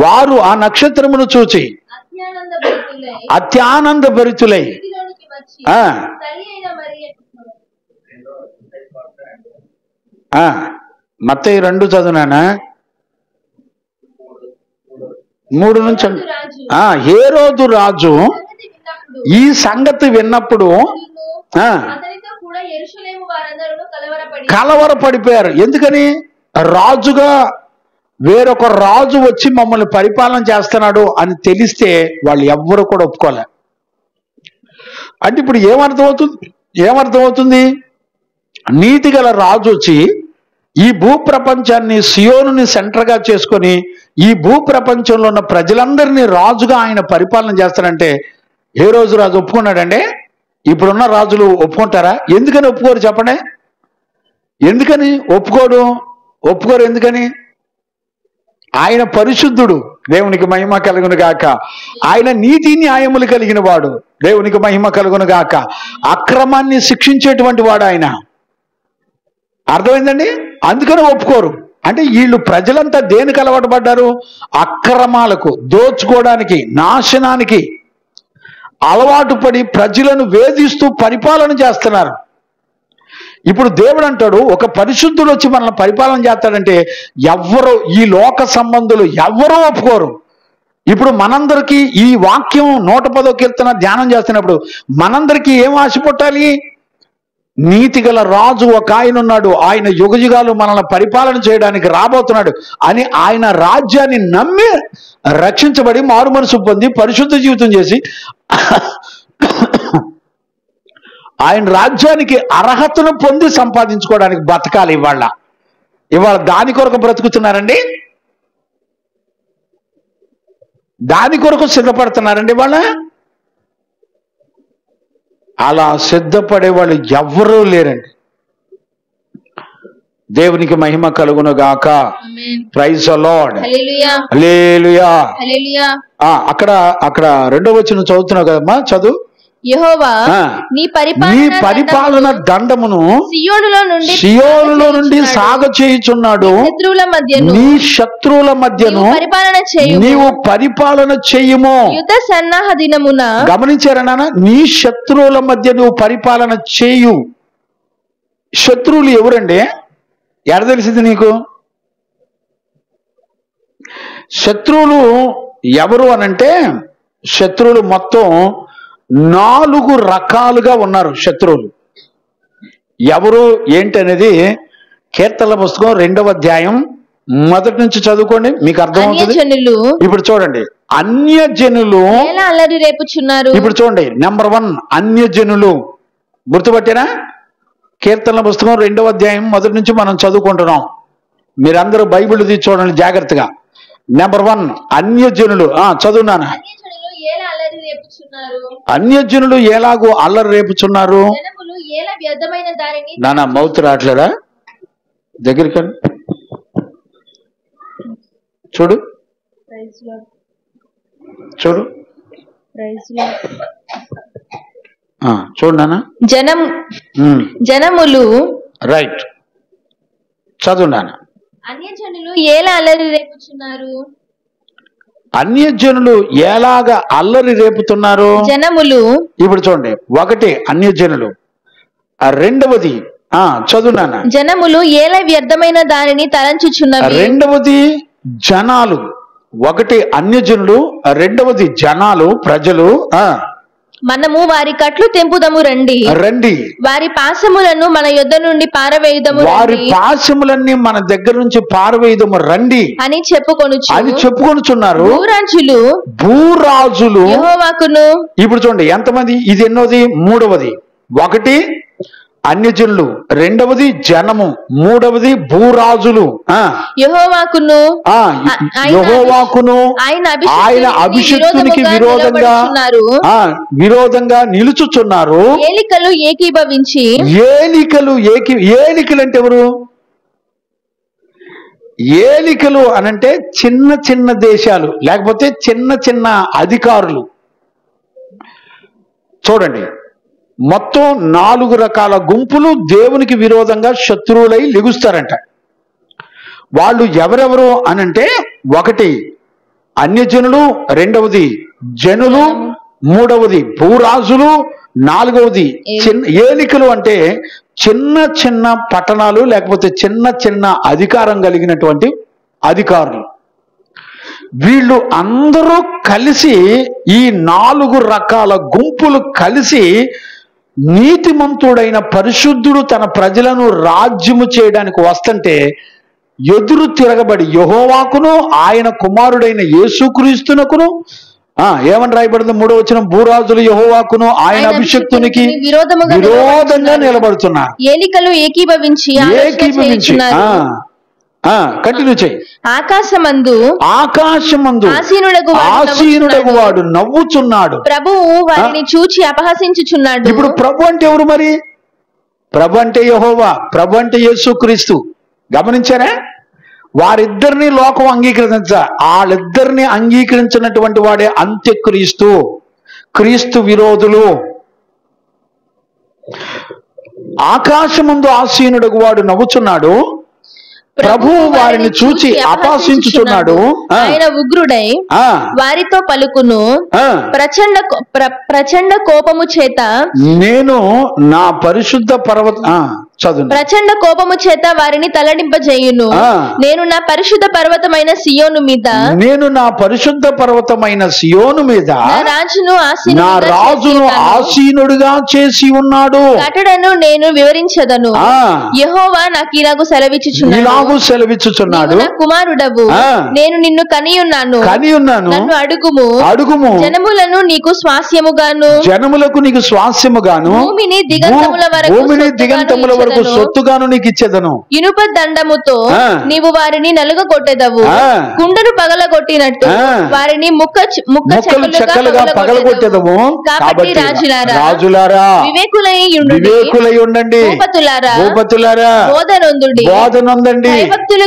వారు ఆ నక్షత్రమును చూచి అత్యానంద భరితులై మత్తయి 2 చదువునానా 3 నుంచి. హేరోదు రాజు ఈ సంగతి విన్నప్పుడు కలవరపడిపోయారు. ఎందుకని? రాజుగా వేరొక రాజు వచ్చి మమ్మల్ని పరిపాలన చేస్తున్నాడు అని తెలిస్తే వాళ్ళు ఎవ్వరు కూడా ఒప్పుకోలే. అంటే ఇప్పుడు ఏమర్థమవుతుంది? నీతి గల రాజు వచ్చి ఈ భూప్రపంచాన్ని సియోనుని సెంటర్గా చేసుకొని ఈ భూప్రపంచంలో ఉన్న ప్రజలందరినీ రాజుగా ఆయన పరిపాలన చేస్తారంటే ఏ రోజు రాజు ఒప్పుకున్నాడండి? ఇప్పుడున్న రాజులు ఒప్పుకుంటారా? ఎందుకని ఒప్పుకోరు చెప్పండి? ఎందుకని ఒప్పుకోరు? ఎందుకని? ఆయన పరిశుద్ధుడు, దేవునికి మహిమ కలుగును గాక. ఆయన నీతి న్యాయములు కలిగిన వాడు, దేవునికి మహిమ కలుగును గాక. అక్రమాన్ని శిక్షించేటువంటి వాడు ఆయన. అర్థమైందండి? అందుకని ఒప్పుకోరు. అంటే వీళ్ళు ప్రజలంతా దేనికి అలవాటు పడ్డారు? అక్రమాలకు, దోచుకోవడానికి, నాశనానికి అలవాటు పడి ప్రజలను వేధిస్తూ పరిపాలన చేస్తున్నారు. ఇప్పుడు దేవుడు అంటాడు, ఒక పరిశుద్ధుడు వచ్చి మనల్ని పరిపాలన చేస్తాడంటే ఎవ్వరు, ఈ లోక సంబంధులు ఎవ్వరూ ఒప్పుకోరు. ఇప్పుడు మనందరికీ ఈ వాక్యం 110వ కీర్తన ధ్యానం చేస్తున్నప్పుడు మనందరికీ ఏం ఆశ పుట్టాలి? నీతిగల రాజు ఒక ఆయన ఉన్నాడు, ఆయన యుగయుగాలు మనల్ని పరిపాలన చేయడానికి రాబోతున్నాడు అని ఆయన రాజ్యాన్ని నమ్మి రక్షించబడి మారు మనసు పొంది పరిశుద్ధ జీవితం చేసి ఆయన రాజ్యానికి అర్హతను పొంది సంపాదించుకోవడానికి బతకాలి. ఇవాళ దాని కొరకు బ్రతుకుతున్నారండి, దాని కొరకు సిద్ధపడుతున్నారండి. అలా సిద్ధపడే వాళ్ళు ఎవ్వరూ లేరండి. దేవునికి మహిమ కలుగును గాక. Praise the Lord. హల్లెలూయా. అక్కడ 2వ వచనం చదువుతున్నావు కదమ్మా, చదువు. యెహోవా నీ పరిపాలన దండమును సియోనులో నుండి సాగ చేయుచున్నాడు, నీ శత్రువుల మధ్యను నీవు పరిపాలన చేయుము. యుద్ధ సన్నాహ దినమున, గమనించారా నాన్న? నీ శత్రువుల మధ్య నువ్వు పరిపాలన చేయు. శత్రువులు ఎవరండి? ఎడ తెలిసింది నీకు? శత్రువులు ఎవరు అనంటే, శత్రువులు మొత్తం 4 రకాలుగా ఉన్నారు. శత్రువులు ఎవరు ఏంటి అనేది కీర్తనల పుస్తకం 2వ అధ్యాయం మొదటి నుంచి చదువుకోండి, మీకు అర్థమవుతుంది. ఇప్పుడు చూడండి, అన్యజనులు అల్లరి రేపుచున్నారు. ఇప్పుడు చూడండి, నెంబర్ 1 అన్యజనులు. గుర్తుపట్టారా? కీర్తనల పుస్తకం 2వ అధ్యాయం మొదటి నుంచి మనం చదువుకుంటున్నాం. మీరందరూ బైబిల్ తీసి చూడండి జాగ్రత్తగా. నెంబర్ 1 అన్యజనులు. చదువునానా? అన్యజనులు ఎలాగో అల్లరి రేపుచున్నారు. నానా మౌత్ రావట్లేదా? దగ్గరికి చూడు చూడు చూడు నాన్న. జనములు రైట్, చదువు నాన్న. అన్యజనులు ఎలా అల్లరి రేపుచున్నారు. అన్యజనులు ఎలాగా అల్లరి రేపుతున్నారు? జనములు. ఇప్పుడు చూడండి, 1 అన్యజనులు, 2వది చదువు నాన్న. జనములు ఎలా వ్యర్థమైన దానిని తలంచుచున్నవి. 2వది జనాలు. 1 అన్యజనులు, 2వది జనాలు, ప్రజలు. మనము వారి కట్లు తెంపుదము రండి. వారి పాశములను మన యొద్ద నుండి పారవేయుదము. వారి పాశములన్నీ మన దగ్గర నుంచి పారవేయుదము రండి అని చెప్పుకొనుచున్నారు భూరాజులు యెహోవాకును. ఇప్పుడు చూడండి ఎంతమంది? ఇది ఎన్నోది? 3వది. 1 అన్యజనులు, 2వది జనము, 3వది భూరాజులు. యెహోవాకును ఆయన అభిషేకునికి విరోధంగా నిలుచుచున్నారు. ఏలికలు ఏకీభవించి. ఏలికలు అంటే ఎవరు? ఏలికలు అనంటే చిన్న చిన్న దేశాలు, లేకపోతే చిన్న చిన్న అధికారులు. చూడండి, మొత్తం 4 రకాల గుంపులు దేవునికి విరోధంగా శత్రువులై లెగుస్తారంట. వాళ్ళు ఎవరెవరు అనంటే, 1 అన్యజనులు, 2వది జనులు, 3వది భూరాజులు, 4వది ఏలికలు అంటే చిన్న చిన్న పట్టణాలు లేకపోతే చిన్న చిన్న అధికారం కలిగినటువంటి అధికారులు. వీళ్ళు అందరూ కలిసి, ఈ 4 రకాల గుంపులు కలిసి నీతిమంతుడైన పరిశుద్ధుడు తన ప్రజలను రాజ్యము చేయడానికి వస్తుంటే ఎదురు తిరగబడి యెహోవాకును ఆయన కుమారుడైన యేసుక్రీస్తునకును ఏమని రాయబడింది? 3వ వచనం, భూరాజులు యెహోవాకును ఆయన అభిషేకునికి విరోధంగా నిలబడుతున్నారు. ఏలికలు ఏకీభవించి కంటిన్యూ చేయి. ఆకాశమందు ఆసీనుడగు వాడు నవ్వుచున్నాడు. ప్రభువు వారిని చూచి అపహసించుచున్నాడు. ఇప్పుడు ప్రభు అంటే ఎవరు మరి? ప్రభు అంటే యెహోవా, ప్రభు అంటే యేసుక్రీస్తు. గమనించారా? వారిద్దరిని లోకం వాళ్ళిద్దరిని అంగీకరించినటువంటి వాడే అంత్యక్రీస్తు, క్రీస్తు విరోధులు. ఆకాశమందు ఆసీనుడగు వాడు నవ్వుచున్నాడు, ప్రభువు వారిని చూచి అపహసించుచున్నాడు. ఆయన ఉగ్రుడై వారితో పలుకును. ప్రచండ కోపము చేత నేను నా పరిశుద్ధ చదువు. ప్రచండ కోపము చేత వారిని తలడింపజేయును. నేను నా పరిశుద్ధ పర్వతమైన సియోను మీద నా రాజును ఆసీనుడుగా చేసి ఉన్నాడు. కట్టడను నేను వివరించదను. యెహోవా నాకు ఇలాగు సెలవిచ్చుచున్నాడు. కుమారుడవు, నేను నిన్ను కనియున్నాను. నన్ను అడుగుము. జనములను నీకు స్వాస్యముగాను భూమిని దిగంతముల వరకు సొత్తుగాను నీకు ఇచ్చేదను. ఇనుప దండముతో నీవు వారిని నలుగగొట్టెదవు. కుండను పగలగొట్టినట్టు వారిని ముక్కలు చెక్కలుగా పగలగొట్టెదవు. కాబట్టి రాజులారా వివేకులై ఉండండి. భూపతులారా బోధనొందండి. భయభక్తులు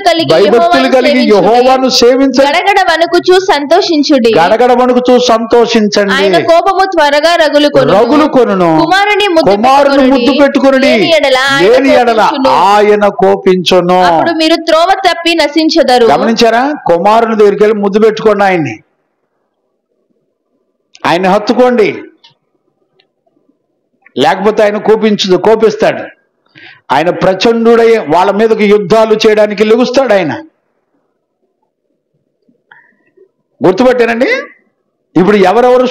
కలిగి యెహోవాను సేవించండి. గడగడ వణుకుచు సంతోషించండి. ఆయన కోపము త్వరగా రగులుకొనును. కుమారుని ముద్దు పెట్టుకొనుడి. లేని ఎడల ఆయన కోపించును. అప్పుడు మీరు త్రోవ తప్పి నశించెదరు. గమనించారా? కుమారుని దగ్గరికి వెళ్ళి ముద్దు పెట్టుకోండి. ఆయన హత్తుకోండి, లేకపోతే ఆయన కోపిస్తాడు. ఆయన ప్రచండుడై వాళ్ళ మీదకి యుద్ధాలు చేయడానికి లెగుస్తాడు. ఆయన గుర్తుపట్టానండి. ఇప్పుడు ఎవరెవరు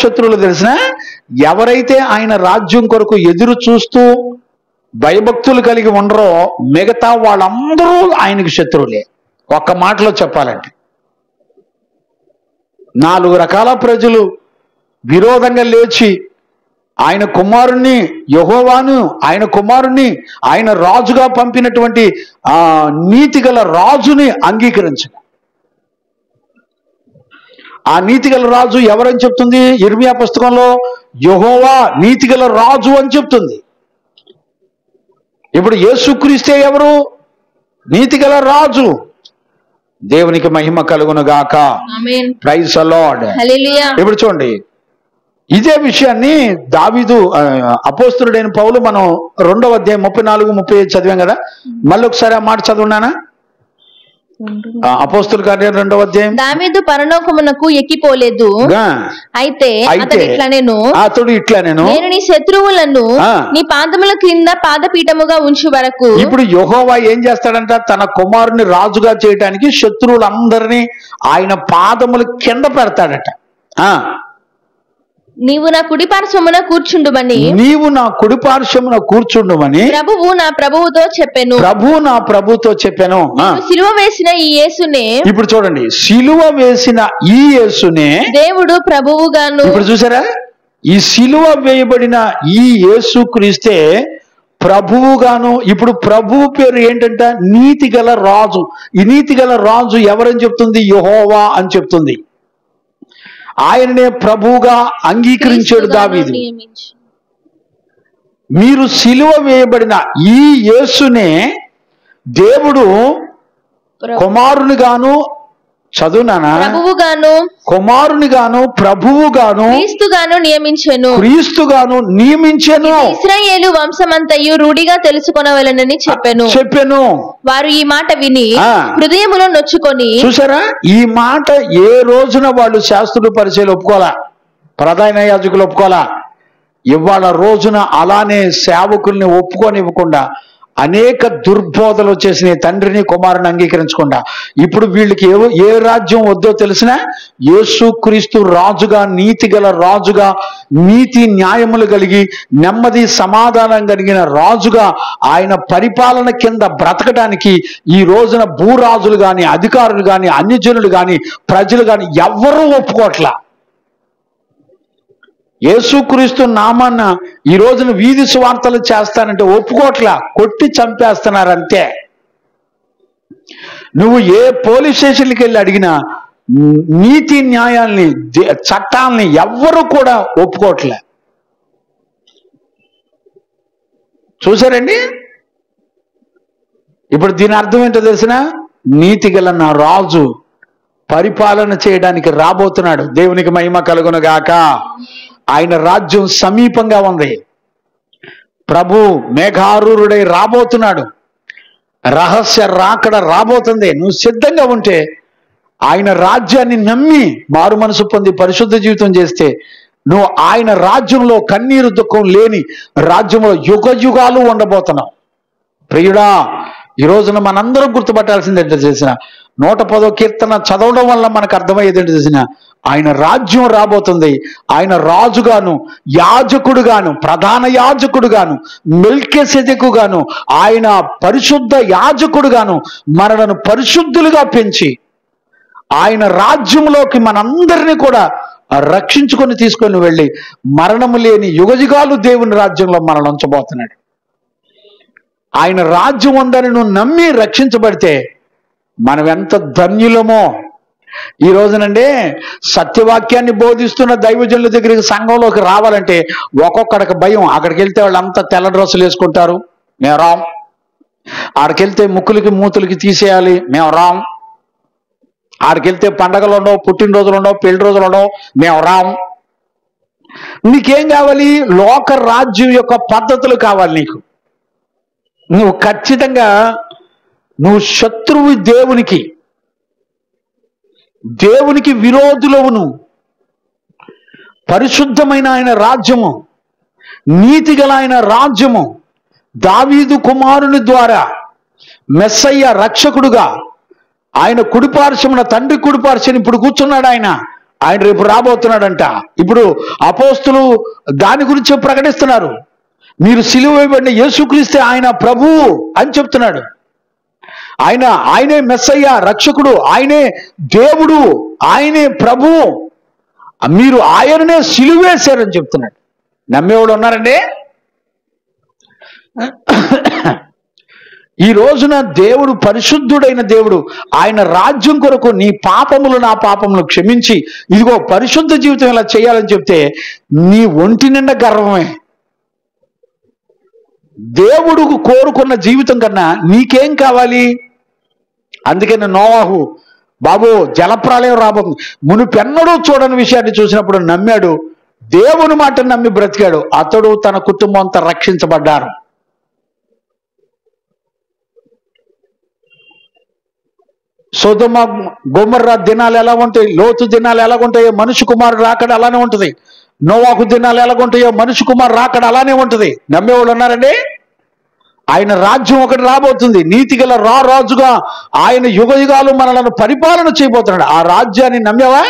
శత్రువులు తెలిసిన? ఎవరైతే ఆయన రాజ్యం కొరకు ఎదురు చూస్తూ భయభక్తులు కలిగి ఉండరో మిగతా వాళ్ళందరూ ఆయనకు శత్రువులే. ఒక్క మాటలో చెప్పాలంటే 4 రకాల ప్రజలు విరోధంగా లేచి ఆయన కుమారుణ్ణి, యెహోవాను, ఆయన కుమారుణ్ణి, ఆయన రాజుగా పంపినటువంటి నీతిగల రాజుని అంగీకరించగా, ఆ నీతిగల రాజు ఎవరని చెప్తుంది? ఇర్మియా పుస్తకంలో యెహోవా నీతిగల రాజు అని చెప్తుంది. ఇప్పుడు యేసుక్రీస్తే ఎవరు? నీతిగల రాజు. దేవునికి మహిమ కలుగును గాక. Praise the Lord. ఇప్పుడు చూడండి, ఇదే విషయాన్ని దావీదు అపోస్తలుడైన పౌలు మనం 2వ అధ్యాయం 34-35 చదివాం కదా. మళ్ళీ ఒకసారి ఆ మాట చదువున్నానా? అపోస్తలుల కార్యం 2వ అధ్యాయం. దావీదు పరలోకమునకు ఎక్కిపోలేదు, అయితే అతడు ఇట్లా నేను నీ శత్రువులను నీ పాదముల క్రింద పాదపీఠముగా ఉంచు వరకు. ఇప్పుడు యెహోవా ఏం చేస్తాడంట? తన కుమారుని రాజుగా చేయటానికి శత్రువులందరినీ ఆయన పాదముల కింద పెడతాడట. నీవు నా కుడి పార్శ్వమున కూర్చుండుమని ప్రభువు నా ప్రభువుతో చెప్పెను. సిలువ వేసిన ఈ యేసునే, ఇప్పుడు చూడండి, సిలువ వేసిన ఈ యేసునే దేవుడు ప్రభువుగాను. ఇప్పుడు చూసారా? ఈ సిలువ వేయబడిన ఈ యేసు క్రీస్తే ప్రభువుగాను. ఇప్పుడు ప్రభువు పేరు ఏంటంట? నీతిగల రాజు. ఈ నీతిగల రాజు ఎవరని చెప్తుంది? యెహోవా అని చెప్తుంది. ఆయననే ప్రభువుగా అంగీకరించాడు దావీదు. మీరు సిలువ వేయబడిన ఈ యేసునే దేవుడు కుమారునిగాను, చదువునానా, కుమారునిగాను, ప్రభువుగాను, క్రీస్తుగాను నియమించెను. ఇశ్రాయేలు వంశమంతయు రూఢిగా తెలుసుకొనవలెనని చెప్పెను. వారు ఈ మాట విని హృదయములో నొచ్చుకొని. చూసారా? ఈ మాట ఏ రోజున వాళ్ళు శాస్త్రులు పరిచయాలు ఒప్పుకోలా, ప్రధాన యాజకులు ఒప్పుకోలా. ఇవాళ రోజున అలానే సేవకుల్ని ఒప్పుకోనివ్వకుండా అనేక దుర్బోధలు వచ్చేసిన తండ్రిని కుమారుని అంగీకరించకుండా ఇప్పుడు వీళ్ళకి ఏ రాజ్యం వద్దో తెలిసిన? యేసుక్రీస్తు రాజుగా, నీతిగల రాజుగా, నీతి న్యాయములు కలిగి నెమ్మది సమాధానం కలిగిన రాజుగా ఆయన పరిపాలన కింద బ్రతకడానికి ఈ రోజున భూరాజులు గాని, అధికారులు గాని, అన్యజనులు గాని, ప్రజలు గాని ఎవ్వరూ ఒప్పుకోట్లా. యేసుక్రీస్తు నామాన్న ఈ రోజున వీధి సువార్తలు చేస్తానంటే ఒప్పుకోట్లా, కొట్టి చంపేస్తున్నారంతే. నువ్వు ఏ పోలీస్ స్టేషన్కి వెళ్ళి అడిగినా నీతి న్యాయాల్ని, చట్టాలని ఎవ్వరూ కూడా ఒప్పుకోట్లే. చూసారండి? ఇప్పుడు దీని అర్థం ఏంటో తెలిసిన? నీతిగల నా రాజు పరిపాలన చేయడానికి రాబోతున్నాడు. దేవునికి మహిమ కలుగును గాక. ఆయన రాజ్యం సమీపంగా ఉంది. ప్రభు మేఘారూరుడై రాబోతున్నాడు. రహస్య రాకడ రాబోతుంది. నువ్వు సిద్ధంగా ఉంటే ఆయన రాజ్యాన్ని నమ్మి మారు మనసు పొంది పరిశుద్ధ జీవితం చేస్తే నువ్వు ఆయన రాజ్యంలో కన్నీరు దుఃఖం లేని రాజ్యంలో యుగ యుగాలు ఉండబోతున్నావు. ప్రియుడా, ఈ రోజున మనందరం గుర్తుపట్టాల్సింది ఏంటో చేసిన 110వ కీర్తన చదవడం వల్ల మనకు అర్థమయ్యేది ఏంటో చేసిన ఆయన రాజ్యం రాబోతుంది. ఆయన రాజుగాను, యాజకుడుగాను, ప్రధాన యాజకుడుగాను, మెల్కీసెదెకుగాను, ఆయన పరిశుద్ధ యాజకుడుగాను మనలను పరిశుద్ధులుగా పెంచి ఆయన రాజ్యంలోకి మనందరినీ కూడా రక్షించుకొని తీసుకొని వెళ్ళి మరణము లేని యుగయుగాలు దేవుని రాజ్యంలో మనల్ని ఉంచబోతున్నాడు. ఆయన రాజ్యం ఉందని నువ్వు నమ్మి రక్షించబడితే మనం ఎంత ధన్యులమో. ఈ రోజునండి సత్యవాక్యాన్ని బోధిస్తున్న దైవజనుల దగ్గరికి సంఘంలోకి రావాలంటే ఒక్కొక్కడికి భయం. అక్కడికి వెళ్తే వాళ్ళంతా తెల్ల డ్రెస్సులు వేసుకుంటారు, మేము రాం. ఆడికి వెళ్తే ముక్కులకి మూతులకి తీసేయాలి, మేము రాం. ఆడికి వెళ్తే పండగలు ఉండవు, పుట్టినరోజులు ఉండవు, పెళ్లి రోజులు ఉండవు, మేము రాం. నీకేం కావాలి? లోక రాజ్యం యొక్క పద్ధతులు కావాలి నీకు. నువ్వు ఖచ్చితంగా నువ్వు శత్రువు దేవునికి విరోధులవు. నువ్వు పరిశుద్ధమైన ఆయన రాజ్యము, నీతిగల ఆయన రాజ్యము, దావీదు కుమారుని ద్వారా మెస్సయ్య రక్షకుడుగా ఆయన కుడిపార్శ్వమున, తండ్రి కుడిపార్శ్వని ఇప్పుడు కూర్చున్నాడు. ఆయన రేపు రాబోతున్నాడంట. ఇప్పుడు అపోస్తులు దాని గురించి ప్రకటిస్తున్నారు. మీరు సిలువ వేయబడిన యేసుక్రీస్తే ఆయన ప్రభువు అని చెప్తున్నాడు. ఆయనే మెస్సయ్య రక్షకుడు, ఆయనే దేవుడు, ఆయనే ప్రభువు, మీరు ఆయననే సిలువేశారని చెప్తున్నాడు. నమ్మేవాడు ఉన్నారండి? ఈ రోజున దేవుడు పరిశుద్ధుడైన దేవుడు. ఆయన రాజ్యం కొరకు నీ పాపములు నా పాపములు క్షమించి ఇదిగో పరిశుద్ధ జీవితం ఇలా చేయాలని చెప్తే నీ ఒంటి నిండా గర్వమే. దేవుడు కోరుకున్న జీవితం కన్నా నీకేం కావాలి? అందుకని నోవాహు బాబు జలప్రళయం రాబోతుంది మునుపెన్నడూ చూడని విషయాన్ని చూసినప్పుడు నమ్మాడు, దేవుని మాట నమ్మి బ్రతికాడు. అతడు తన కుటుంబం అంతా రక్షించబడ్డారు. సొదొమ గొమొర్రా దినాలు ఎలా ఉంటాయి, లోతు దినాలు ఎలా ఉంటాయో మనుషు కుమారుడు రాకడ అలానే ఉంటుంది. నోవాహు దినాలు ఎలా ఉంటాయో మనుషు కుమారు రాకడ అలానే ఉంటుంది. నమ్మేవాళ్ళు ఉన్నారండి? ఆయన రాజ్యం ఒకటి రాబోతుంది. నీతిగల రాజుగా ఆయన యుగయుగాలు మనలను పరిపాలన చేయబోతున్నాడు. ఆ రాజ్యాన్ని నమ్మేవా?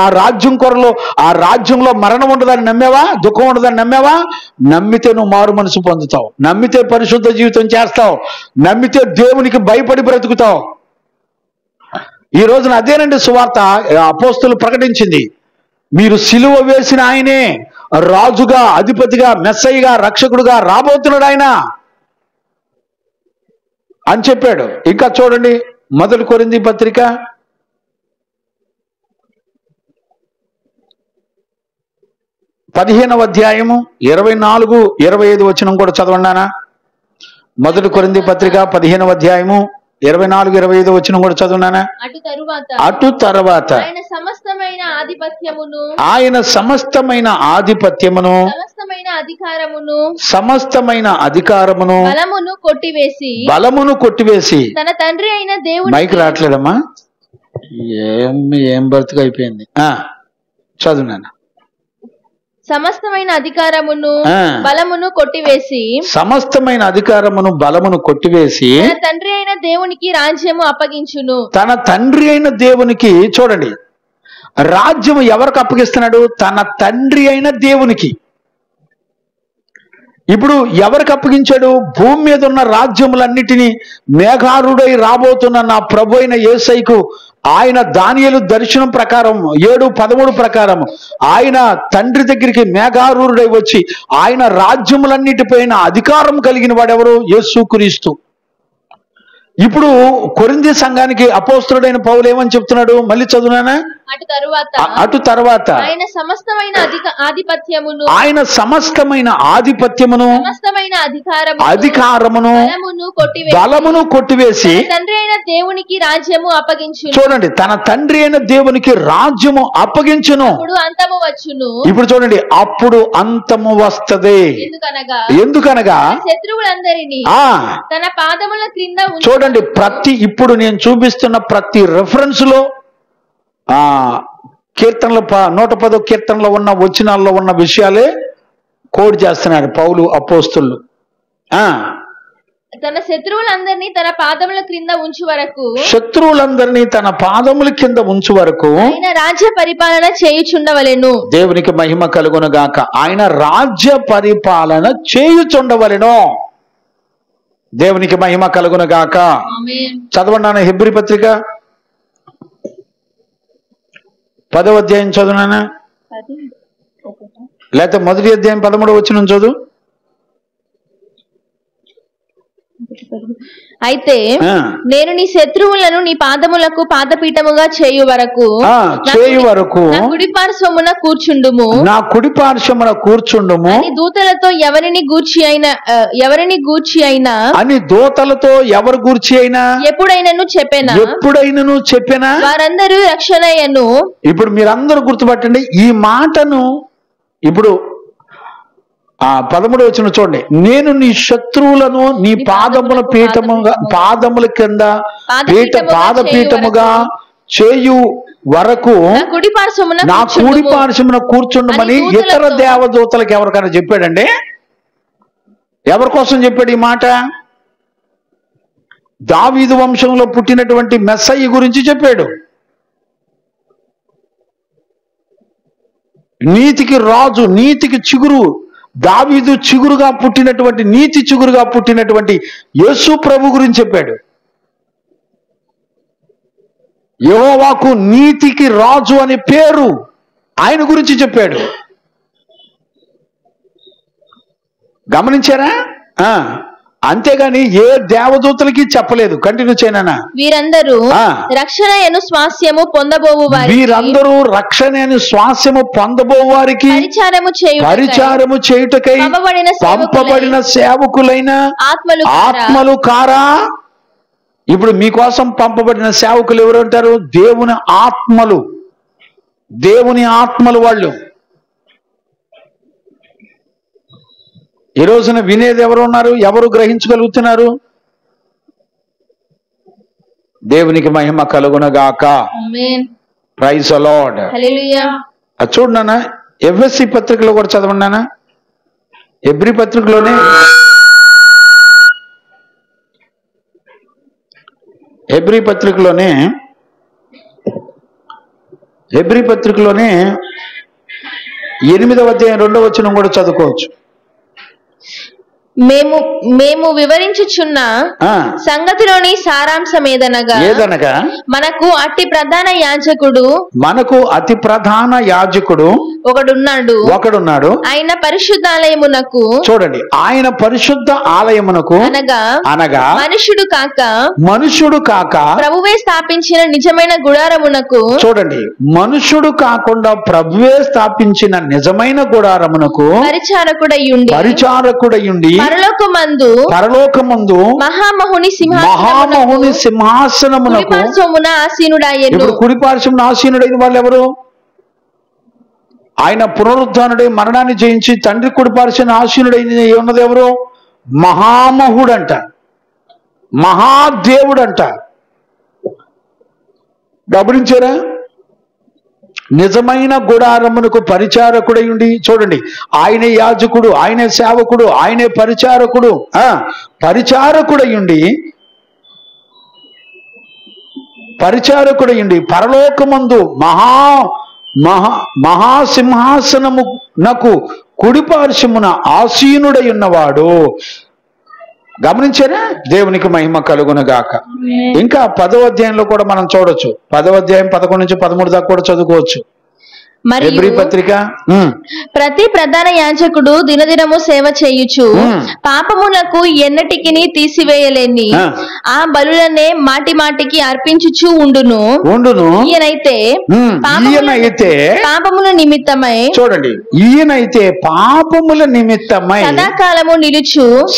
ఆ రాజ్యం కొరలో, ఆ రాజ్యంలో మరణం ఉండదని నమ్మేవా? దుఃఖం ఉండదని నమ్మేవా? నమ్మితే నువ్వు మారు మనసు పొందుతావు, నమ్మితే పరిశుద్ధ జీవితం చేస్తావు, నమ్మితే దేవునికి భయపడి బ్రతుకుతావు. ఈ రోజున అదేనండి సువార్త అపోస్తులు ప్రకటించింది. మీరు సిలువ వేసిన ఆయనే రాజుగా, అధిపతిగా, మెస్సయ్యగా, రక్షకుడుగా రాబోతున్నాడు ఆయన అని చెప్పాడు. ఇంకా చూడండి 1 కొరింథీ పత్రిక 15వ అధ్యాయము 24-25 వచనం కూడా చదవండానా? 1 కొరింథీ పత్రిక 15వ అధ్యాయము 24-25 వచనం కూడా చదువునానా? అటు తరువాత ఆయన సమస్తమైన సమస్తమైన అధికారమును బలమును కొట్టివేసి తన తండ్రి అయిన దేవుడు. మైక్ రావట్లేదమ్మా, ఏం బ్రతుకు అయిపోయింది. చదువునానా? సమస్తమైన అధికారమును బలమును కొట్టివేసి తన తండ్రి అయిన దేవునికి రాజ్యము అప్పగించును. తన తండ్రి అయిన దేవునికి, చూడండి, రాజ్యము ఎవరికి అప్పగిస్తున్నాడు? తన తండ్రి అయిన దేవునికి. ఇప్పుడు ఎవరికి అప్పగించాడు? భూమి మీద ఉన్న రాజ్యములన్నిటినీ మేఘారుడై రాబోతున్న నా ప్రభు అయిన యేసయ్యకు ఆయన దానియేలు దర్శనం ప్రకారం 7:13 ప్రకారం ఆయన తండ్రి దగ్గరికి మేఘారూఢుడై వచ్చి ఆయన రాజ్యములన్నిటిపైన అధికారం కలిగిన వాడెవరు? యేసుక్రీస్తు. ఇప్పుడు కొరింథీ సంఘానికి అపోస్తలుడైన పౌలు ఏమని చెప్తున్నాడు? మళ్ళీ చదువునానా? అటు తరువాత ఆయన సమస్తమైన ఆధిపత్యమును అధికారమును బలమును కొట్టివేసి తండ్రి అయిన దేవునికి రాజ్యము అప్పగించును. చూడండి, తన తండ్రి అయిన దేవునికి రాజ్యము అప్పగించును. ఇప్పుడు చూడండి, అప్పుడు అంతము వస్తది. ఎందుకనగా శత్రువులందరినీ తన పాదముల క్రింద. చూడండి, ఇప్పుడు నేను చూపిస్తున్న ప్రతి రెఫరెన్స్ లో కీర్తనలు 110 కీర్తనలో ఉన్న వచనాల్లో ఉన్న విషయాలే కోడ్ చేస్తున్నారు పౌలు అపోస్తులు. తన శత్రువులందరినీ తన పాదముల క్రింద ఉంచు వరకు, శత్రువులందరినీ తన పాదముల కింద ఉంచు వరకు ఆయన రాజ్య పరిపాలన చేయుచుండవలెను. దేవునికి మహిమ కలుగును గాక. ఆయన రాజ్య పరిపాలన చేయుచుండవలెను. దేవునికి మహిమ కలుగును గాక. చదవన్నాను హెబ్రీ పత్రిక 10వ అధ్యాయం చదువునా, లేకపోతే మొదటి అధ్యాయం 13వ వచనం చదువు. అయితే నేను నీ శత్రువులను నీ పాదములకు పాదపీఠముగా చేయు వరకు నా కుడి పార్శ్వమున కూర్చుండుము, నా కుడి పార్శ్వమున కూర్చుండుము అని దూతలతో ఎవరిని గూర్చి అయినా అని దూతలతో ఎవరు గూర్చి అయినా ఎప్పుడైనను చెప్పెనా వారందరూ రక్షణయను. ఇప్పుడు మీరందరూ గుర్తుపట్టండి ఈ మాటను. ఇప్పుడు 13వ వచనం చూడండి. నేను నీ శత్రువులను నీ పాదముల పీఠముగా, పాదముల కింద పాదపీఠముగా చేయు వరకు నా కుడి పార్శ్వమున కూర్చుండమని ఇతర దేవదూతలకు ఎవరికైనా చెప్పాడండి? ఎవరి కోసం చెప్పాడు ఈ మాట? దావీదు వంశంలో పుట్టినటువంటి మెస్సయ్య గురించి చెప్పాడు. నీతికి రాజు, నీతికి చిగురు, దావీదు చిగురుగా పుట్టినటువంటి, నీతి చిగురుగా పుట్టినటువంటి యేసు ప్రభు గురించి చెప్పాడు. యెహోవాకు నీతికి రాజు అనే పేరు, ఆయన గురించి చెప్పాడు. గమనించారా? అంతేగాని ఏ దేవదూతలకి చెప్పలేదు. కంటిన్యూ చేయనా. వీరందరూ రక్షణయను స్వాస్యము పొందబోవు వారికి, వీరందరూ రక్షణయను స్వాస్యము పొందబోవు వారికి పరిచారము చేయుటకై పంపబడిన సేవకులైన ఆత్మలు కారా. ఇప్పుడు మీకోసం పంపబడిన సేవకులు ఎవరు అంటారు? దేవుని ఆత్మలు. దేవుని ఆత్మలు వాళ్ళు. ఈ రోజున వినేది ఎవరు ఉన్నారు? ఎవరు గ్రహించగలుగుతున్నారు? దేవునికి మహిమ కలుగునగాక. Praise the Lord. హల్లెలూయా. చూడనా ఎఫ్ఎస్సి పత్రికలో కూడా చదవన్నానా, హెబ్రీ పత్రికలోనే, హెబ్రీ పత్రికలోనే 8వ అధ్యాయం 2వ వచనం కూడా చదువుకోవచ్చు. మేము వివరించుచున్న సంగతిలోని సారాంశం ఏదనగా మనకు అతి ప్రధాన యాజకుడు ఒకడున్నాడు. ఆయన పరిశుద్ధాలయమునకు, చూడండి, ఆయన పరిశుద్ధ ఆలయమునకు అనగా మనుషుడు కాక ప్రభువే స్థాపించిన నిజమైన గుడారమునకు, చూడండి, మనుషుడు కాకుండా ప్రభువే స్థాపించిన నిజమైన గుడారమునకు పరిచారకుడయుండి పరలోకమందు మహామహుని సింహాసనమునకు ఆసీనుడాయెను. కుడి పార్శ్వమున ఆసీనుడైన వాళ్ళు ఎవరు? ఆయన పునరుద్ధానుడై మరణాన్ని జయించి తండ్రి కుడి పార్శ్వమున ఆసీనుడైన ఉన్నది ఎవరు? మహామహుడంట, మహాదేవుడంట. గమనించారా? నిజమైన గుడారమునకు పరిచారకుడై ఉండి, చూడండి, ఆయనే యాజకుడు, ఆయనే సేవకుడు, ఆయనే పరిచారకుడయుండి పరలోకమందు మహాసింహాసనమునకు కుడి పార్శ్వమున ఆసీనుడై ఉన్నవాడు. గమనించారా? దేవునికి మహిమ కలుగునగాక. ఇంకా 10వ అధ్యాయంలో కూడా మనం చూడొచ్చు. 10వ అధ్యాయం 11 నుంచి 13 దాకా కూడా చదువుకోవచ్చు. హెబ్రీ పత్రిక. ప్రతి ప్రధాన యాజకుడు దినదినము సేవ చేయుచు పాపములకు ఎన్నటికిని తీసివేయలేని ఆ బలులనే మాటి మాటికి అర్పించుచు ఉండును. ఈయనైతే పాపముల నిమిత్తమై, చూడండి, ఈయనైతే పాపముల నిమిత్తమై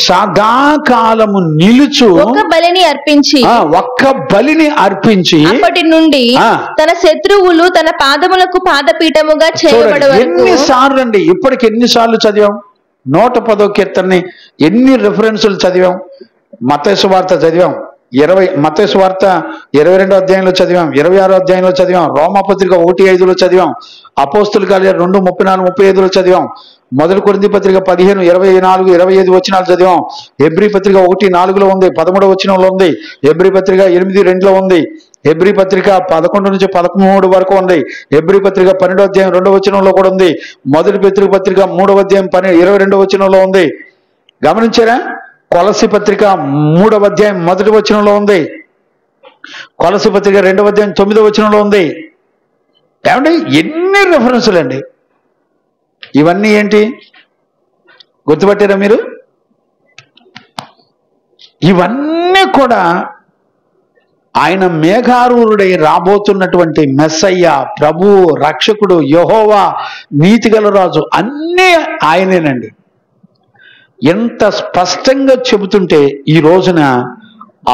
సదాకాలము నిలుచు ఒక్క బలిని అర్పించి అప్పటి నుండి తన శత్రువులు తన పాదములకు పాదపీఠముగా చేయబడవరకు. ఎన్నిసార్లు అండి, ఇప్పటికి ఎన్నిసార్లు చదివాం? 110వ కీర్తనని ఎన్ని రిఫరెన్సులు చదివాం? మత్తయి సువార్త చదివాం, మత్తయి సువార్త 22వ అధ్యాయంలో చదివాం, 26వ అధ్యాయంలో చదివాం, రోమాపత్రిక 1:5లో చదివాం, అపోస్తుల కార్యాలు 2:34-35లో చదివాం, మొదటి కొరింథీ పత్రిక 15:24-25 వచనాలు చదివాం, హెబ్రీ పత్రిక 1:4లో ఉంది, 13వ వచనంలో ఉంది, హెబ్రీ పత్రిక 8:2లో ఉంది, హెబ్రీ పత్రిక 11-13 వరకు ఉంది, హెబ్రీ పత్రిక 12వ అధ్యాయం 2వ వచనంలో కూడా ఉంది, మొదటి పత్రిక 3వ అధ్యాయం 22వ వచనంలో ఉంది. గమనించారా? కొలస్సీ పత్రిక 3వ అధ్యాయం 1వ వచనంలో ఉంది, కొలస్సీ పత్రిక 2వ అధ్యాయం 9వ వచనంలో ఉంది. ఏమంటే ఎన్ని రెఫరెన్సులు అండి ఇవన్నీ! ఏంటి గుర్తుపట్టారా మీరు? ఇవన్నీ కూడా ఆయన మేఘారూరుడై రాబోతున్నటువంటి మెస్సయ్య, ప్రభు, రక్షకుడు, యెహోవా, నీతిగల రాజు అన్నీ ఆయనేనండి. ఎంత స్పష్టంగా చెబుతుంటే ఈ రోజున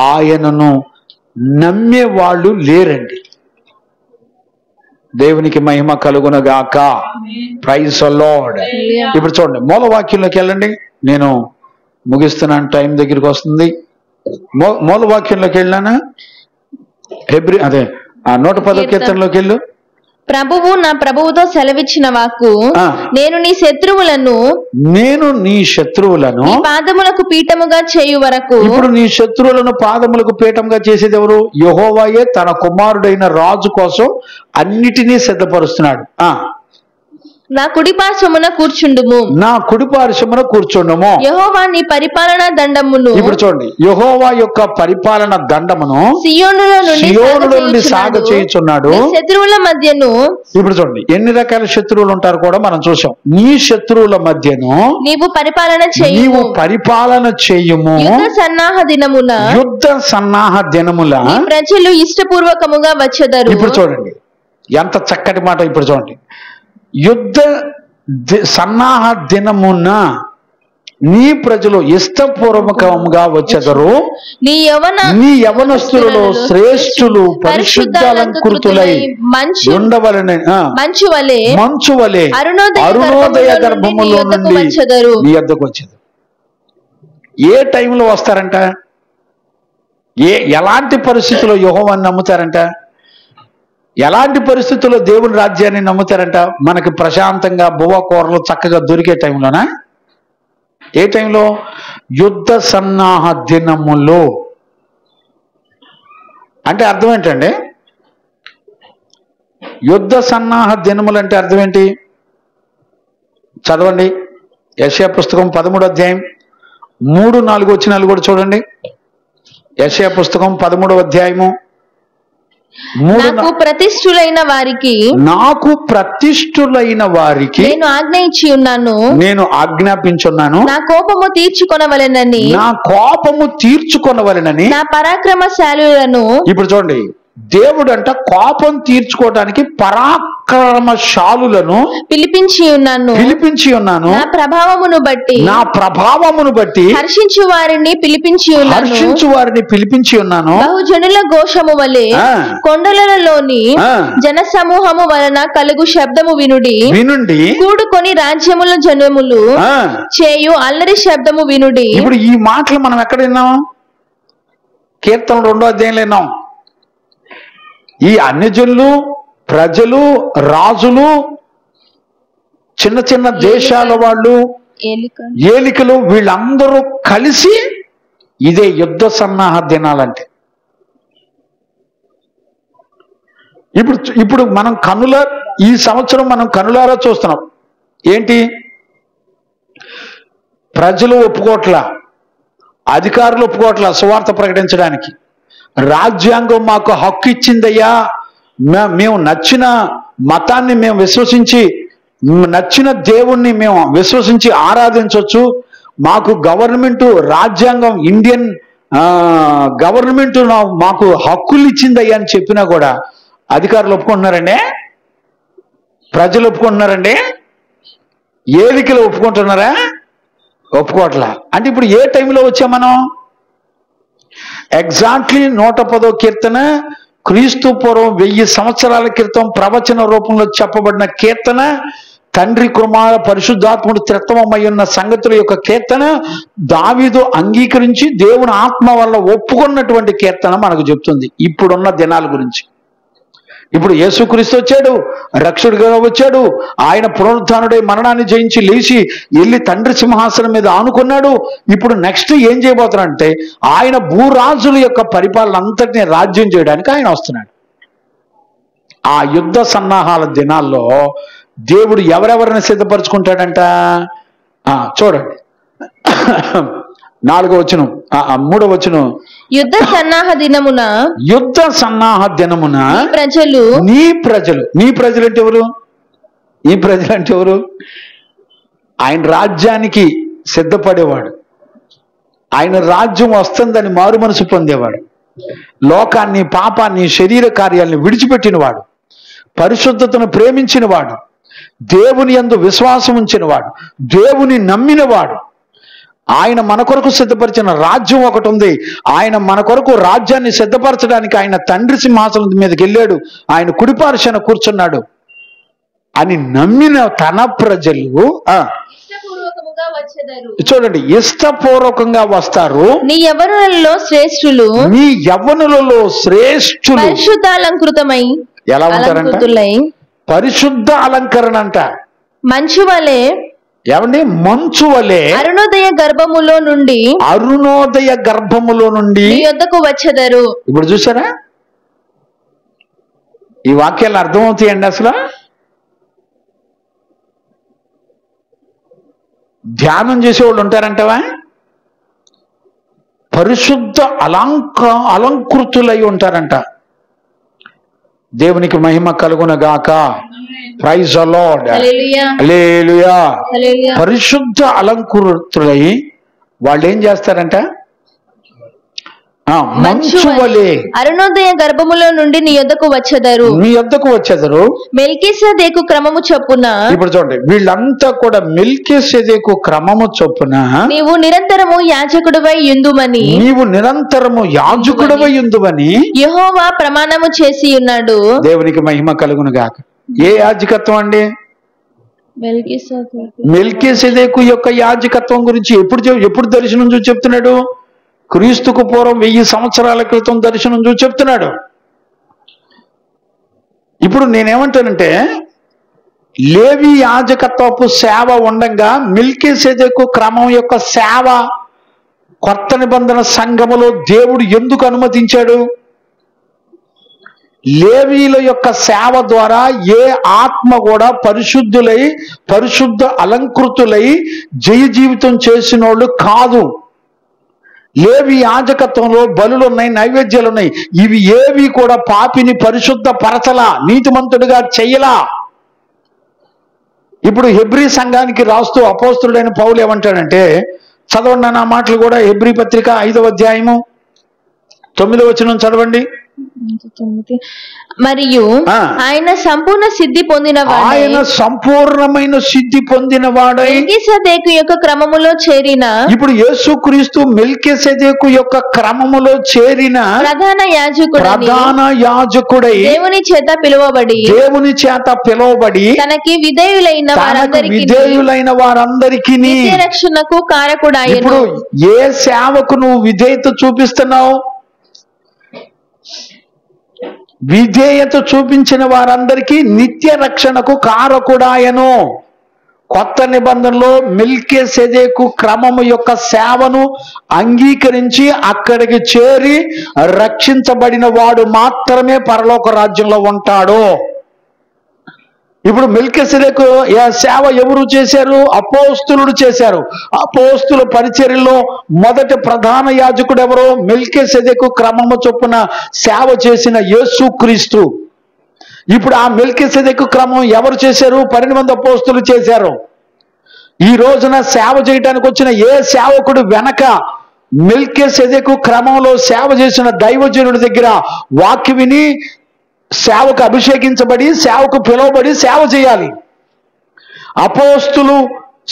ఆయనను నమ్మే వాళ్ళు లేరండి. దేవునికి మహిమ కలుగునగాక. Praise the Lord. ఇప్పుడు చూడండి, మూలవాక్యంలోకి వెళ్ళండి. నేను ముగిస్తున్నాను, టైం దగ్గరికి వస్తుంది. మూలవాక్యంలోకి వెళ్ళానా? హెబ్రీ 110వ కీర్తనలోకి వెళ్ళు. ప్రభువు నా ప్రభువుతో సెలవిచ్చిన వాక్కు, నేను నీ శత్రువులను నీ పాదములకు పీఠముగా చేయు వరకు. ఇప్పుడు నీ శత్రువులను పాదములకు పీఠముగా చేసేది ఎవరు? యెహోవాయే తన కుమారుడైన రాజు కోసం అన్నిటినీ సిద్ధపరుస్తున్నాడు. నా కుడి పార్శ్వమున కూర్చుండుము, యెహోవా నీ పరిపాలన దండమును. ఇప్పుడు చూడండి, యెహోవా యొక్క పరిపాలన దండమును సియోనులో నుండి సాగచేయుచున్నాడు. శత్రువుల మధ్యను. ఇప్పుడు చూడండి, ఎన్ని రకాల శత్రువులు ఉంటారు కూడా మనం చూసాం. నీ శత్రువుల మధ్యను నీవు పరిపాలన చేయుము. యుద్ధ సన్నాహ దినముల ప్రజలు ఇష్టపూర్వకముగా వచ్చెదరు. ఇప్పుడు చూడండి ఎంత చక్కటి మాట. ఇప్పుడు చూడండి, యుద్ధ సన్నాహ దినమున నీ ప్రజలు ఇష్టపూర్వకముగా వచ్చెదరు. నీ యవనస్తులలో శ్రేష్ఠులు పరిశుద్ధాలంకృతులై ఉండవలెను. మంచు వలె అరుణోదయ గర్భములో నుండి నీ యొద్దకు వచ్చెదరు. ఏ టైంలో వస్తారంట? ఎలాంటి పరిస్థితుల్లో యెహోవాను నమ్ముతారంట? ఎలాంటి పరిస్థితుల్లో దేవుని రాజ్యాన్ని నమ్ముతారంట? మనకి ప్రశాంతంగా బువ్వ కూరలు చక్కగా దొరికే టైంలోనా? ఏ టైంలో? యుద్ధ సన్నాహ దినములో. అంటే అర్థం ఏంటండి? యుద్ధ సన్నాహ దినములు అంటే అర్థం ఏంటి? చదవండి, యెషయా పుస్తకం 13వ అధ్యాయం 3-4 వచనాలు కూడా చూడండి. యెషయా పుస్తకం 13వ అధ్యాయము నాకు ప్రతిష్ఠులైన వారికి నేను ఆజ్ఞాపించున్నాను. నా కోపము తీర్చుకొనవలెనని నా పరాక్రమశాలులను. ఇప్పుడు చూడండి, దేవుడు అంట కోపం తీర్చుకోవడానికి పరాక్రమశాలులను పిలిపించి ఉన్నాను. నా ప్రభావమును బట్టి హర్షించు వారిని పిలిపించి ఉన్నాను. బహుజనుల ఘోషము వలె కొండలలోని జన సమూహము వలన కలుగు శబ్దము వినుడి. కూడుకొని రాజ్యముల జనములు చేయు అల్లరి శబ్దము వినుడి. ఇప్పుడు ఈ మాటలు మనం ఎక్కడ విన్నాం? కీర్తన 2వ అధ్యాయంలో విన్నాం. ఈ అన్యజనులు, ప్రజలు, రాజులు, చిన్న చిన్న దేశాల వాళ్ళు, ఏలికలు, వీళ్ళందరూ కలిసి ఇదే యుద్ధ సన్నాహ దినాలంటే. ఇప్పుడు మనం ఈ సంవత్సరం మనం కనులారా చూస్తున్నాం. ఏంటి? ప్రజలు ఒప్పుకోట్లా, అధికారులు ఒప్పుకోట్లా సువార్త ప్రకటించడానికి. రాజ్యాంగం మాకు హక్కు ఇచ్చిందయ్యా, మేము నచ్చిన మతాన్ని మేము విశ్వసించి, నచ్చిన దేవుణ్ణి మేము విశ్వసించి ఆరాధించవచ్చు, మాకు గవర్నమెంట్, రాజ్యాంగం, ఇండియన్ గవర్నమెంట్ మాకు హక్కులు ఇచ్చిందయ్యా అని చెప్పినా కూడా అధికారులు ఒప్పుకుంటున్నారండి? ప్రజలు ఒప్పుకుంటున్నారండి? ఏలికలు ఒప్పుకుంటున్నారా? ఒప్పుకోవట్లా. అంటే ఇప్పుడు ఏ టైంలో వచ్చాం మనం? ఎగ్జాక్ట్లీ 110వ కీర్తన క్రీస్తు పూర్వం 1000 సంవత్సరాల క్రితం ప్రవచన రూపంలో చెప్పబడిన కీర్తన తండ్రి కుమార పరిశుద్ధాత్ముడు త్రిత్వమై ఉన్న సంగతుల యొక్క కీర్తన దావీదు అంగీకరించి దేవుని ఆత్మ వల్ల ఒప్పుకున్నటువంటి కీర్తన మనకు చెప్తుంది ఇప్పుడున్న దినాల గురించి. ఇప్పుడు యేసుక్రీస్తు వచ్చాడు, రక్షకుడిగా వచ్చాడు. ఆయన పునరుత్థానుడై మరణాన్ని జయించి లేచి వెళ్ళి తండ్రి సింహాసనం మీద ఆనుకున్నాడు. ఇప్పుడు నెక్స్ట్ ఏం చేయబోతున్నాడంటే ఆయన భూరాజుల యొక్క పరిపాలన అంతటిని రాజ్యం చేయడానికి ఆయన వస్తున్నాడు. ఆ యుద్ధ సన్నాహాల దినాల్లో దేవుడు ఎవరెవరిని సిద్ధపరచుకుంటాడంట? చూడండి 4వ వచనం 3వ వచనం. యుద్ధ సన్నాహ దినమున నీ ప్రజలు అంటే ఎవరు? నీ ప్రజలు అంటే ఎవరు? ఆయన రాజ్యానికి సిద్ధపడేవాడు, ఆయన రాజ్యం వస్తుందని మారు మనసు పొందేవాడు, లోకాన్ని పాపాన్ని శరీర కార్యాలను విడిచిపెట్టినవాడు, పరిశుద్ధతను ప్రేమించినవాడు, దేవుని యందు విశ్వాసం ఉంచినవాడు, దేవుని నమ్మినవాడు. ఆయన మన కొరకు సిద్ధపరిచిన రాజ్యం ఒకటి ఉంది. ఆయన మన కొరకు రాజ్యాన్ని సిద్ధపరచడానికి ఆయన తండ్రి సింహాసనం మీదకి వెళ్ళాడు, ఆయన కుడిపార్శ్వన కూర్చున్నాడు అని నమ్మిన తన ప్రజలు చూడండి ఇష్టపూర్వకంగా వస్తారు. నీ యవ్వనులలో శ్రేష్ఠులు పరిశుద్ధాలంకృతమై ఎలా ఉంటారంట? పరిశుద్ధ అలంకరణ అంట. మంచు వలె ఏమండి? మంచు వలె అరుణోదయ గర్భములో నుండి నీ యొద్దకు వచ్చెదరు. ఇప్పుడు చూసారా ఈ వాక్యాలు అర్థమవుతాయండి? అసలు ధ్యానం చేసేవాళ్ళు ఉంటారంటవా? పరిశుద్ధ అలంకృతులై ఉంటారంట. దేవునికి మహిమ కలుగునగాక. Praise the Lord. హల్లెలూయా. పరిశుద్ధ అలంకృతులై వాళ్ళు ఏం చేస్తారంట? మంచు వలె అరుణోదయ గర్భములో నుండి నీ యొద్దకు వచ్చెదరు. మెల్కీసెదెకు క్రమము చొప్పున. ఇప్పుడు చూడండి వీళ్ళంతా కూడా మెల్కీసెదెకు క్రమము చొప్పున నీవు నిరంతరము యాజకుడివై యుందుమని యెహోవా ప్రమాణము చేసి ఉన్నాడు. దేవునికి మహిమ కలుగును గాక. ఏ యాజకత్వం అండి? మెల్కీసెదెకు యొక్క యాజకత్వం గురించి ఎప్పుడు దర్శనం చూసి చెప్తున్నాడు? క్రీస్తుకు పూర్వం 1000 సంవత్సరాల క్రితం దర్శనం చూసి చెప్తున్నాడు. ఇప్పుడు నేనేమంటానంటే లేవి యాజకత్వపు సేవ ఉండంగా మెల్కీసెదెకు క్రమం యొక్క సేవ కొత్త నిబంధన సంఘములో దేవుడు ఎందుకు అనుమతించాడు? లేవీల యొక్క సేవ ద్వారా ఏ ఆత్మ కూడా పరిశుద్ధులై పరిశుద్ధ అలంకృతులై జయ జీవితం చేసిన వాళ్ళు కాదు. లేవి యాజకత్వంలో బలులు ఉన్నాయి, నైవేద్యాలు ఉన్నాయి. ఇవి ఏవి కూడా పాపిని పరిశుద్ధ పరచలా, నీతిమంతుడిగా చెయ్యలా. ఇప్పుడు హెబ్రీ సంఘానికి రాస్తూ అపోస్తులుడైన పౌలు ఏమంటాడంటే, చదవండి నా మాటలు కూడా. హెబ్రీ పత్రిక 5వ అధ్యాయము 9వ వచనం చదవండి. మరియు ఆయన సంపూర్ణ సిద్ధి సంపూర్ణమైన సిద్ధి పొందినవాడై మెల్కీసెదెకు యొక్క క్రమములో చేరిన. ఇప్పుడు యేసుక్రీస్తు మెల్కీసెదెకు యొక్క క్రమములో చేరిన ప్రధాన యాజకుడై దేవుని చేత పిలువబడి తనకి విధేయులైన వారందరికీ రక్షణకు కారకుడాయెను. ఇప్పుడు ఏ సేవకు నువ్వు విధేయత చూపిస్తున్నావు? విధేయత చూపించిన వారందరికీ నిత్య రక్షణకు కారకుడాయను. కొత్త నిబంధనలో మెల్కీసెదెకు క్రమము యొక్క సేవను అంగీకరించి అక్కడికి చేరి రక్షించబడిన వాడు మాత్రమే పరలోక రాజ్యంలో ఉంటాడు. ఇప్పుడు మెల్కీసెదెకు సేవ ఎవరు చేశారు? అపోస్తులుడు చేశారు. అపోస్తుల పరిచర్యలో మొదటి ప్రధాన యాజకుడు ఎవరు? మెల్కీసెదెకు క్రమము చొప్పున సేవ చేసిన యేసుక్రీస్తు. ఇప్పుడు ఆ మెల్కీసెదెకు క్రమం ఎవరు చేశారు? 12 మంది అపోస్తులు చేశారు. ఈ రోజున సేవ చేయడానికి వచ్చిన ఏ సేవకుడు వెనక మెల్కీసెదెకు క్రమంలో సేవ చేసిన దైవజనుడి దగ్గర వాక్య విని సేవకు అభిషేకించబడి సేవకు పిలువబడి సేవ చేయాలి. అపోస్తులు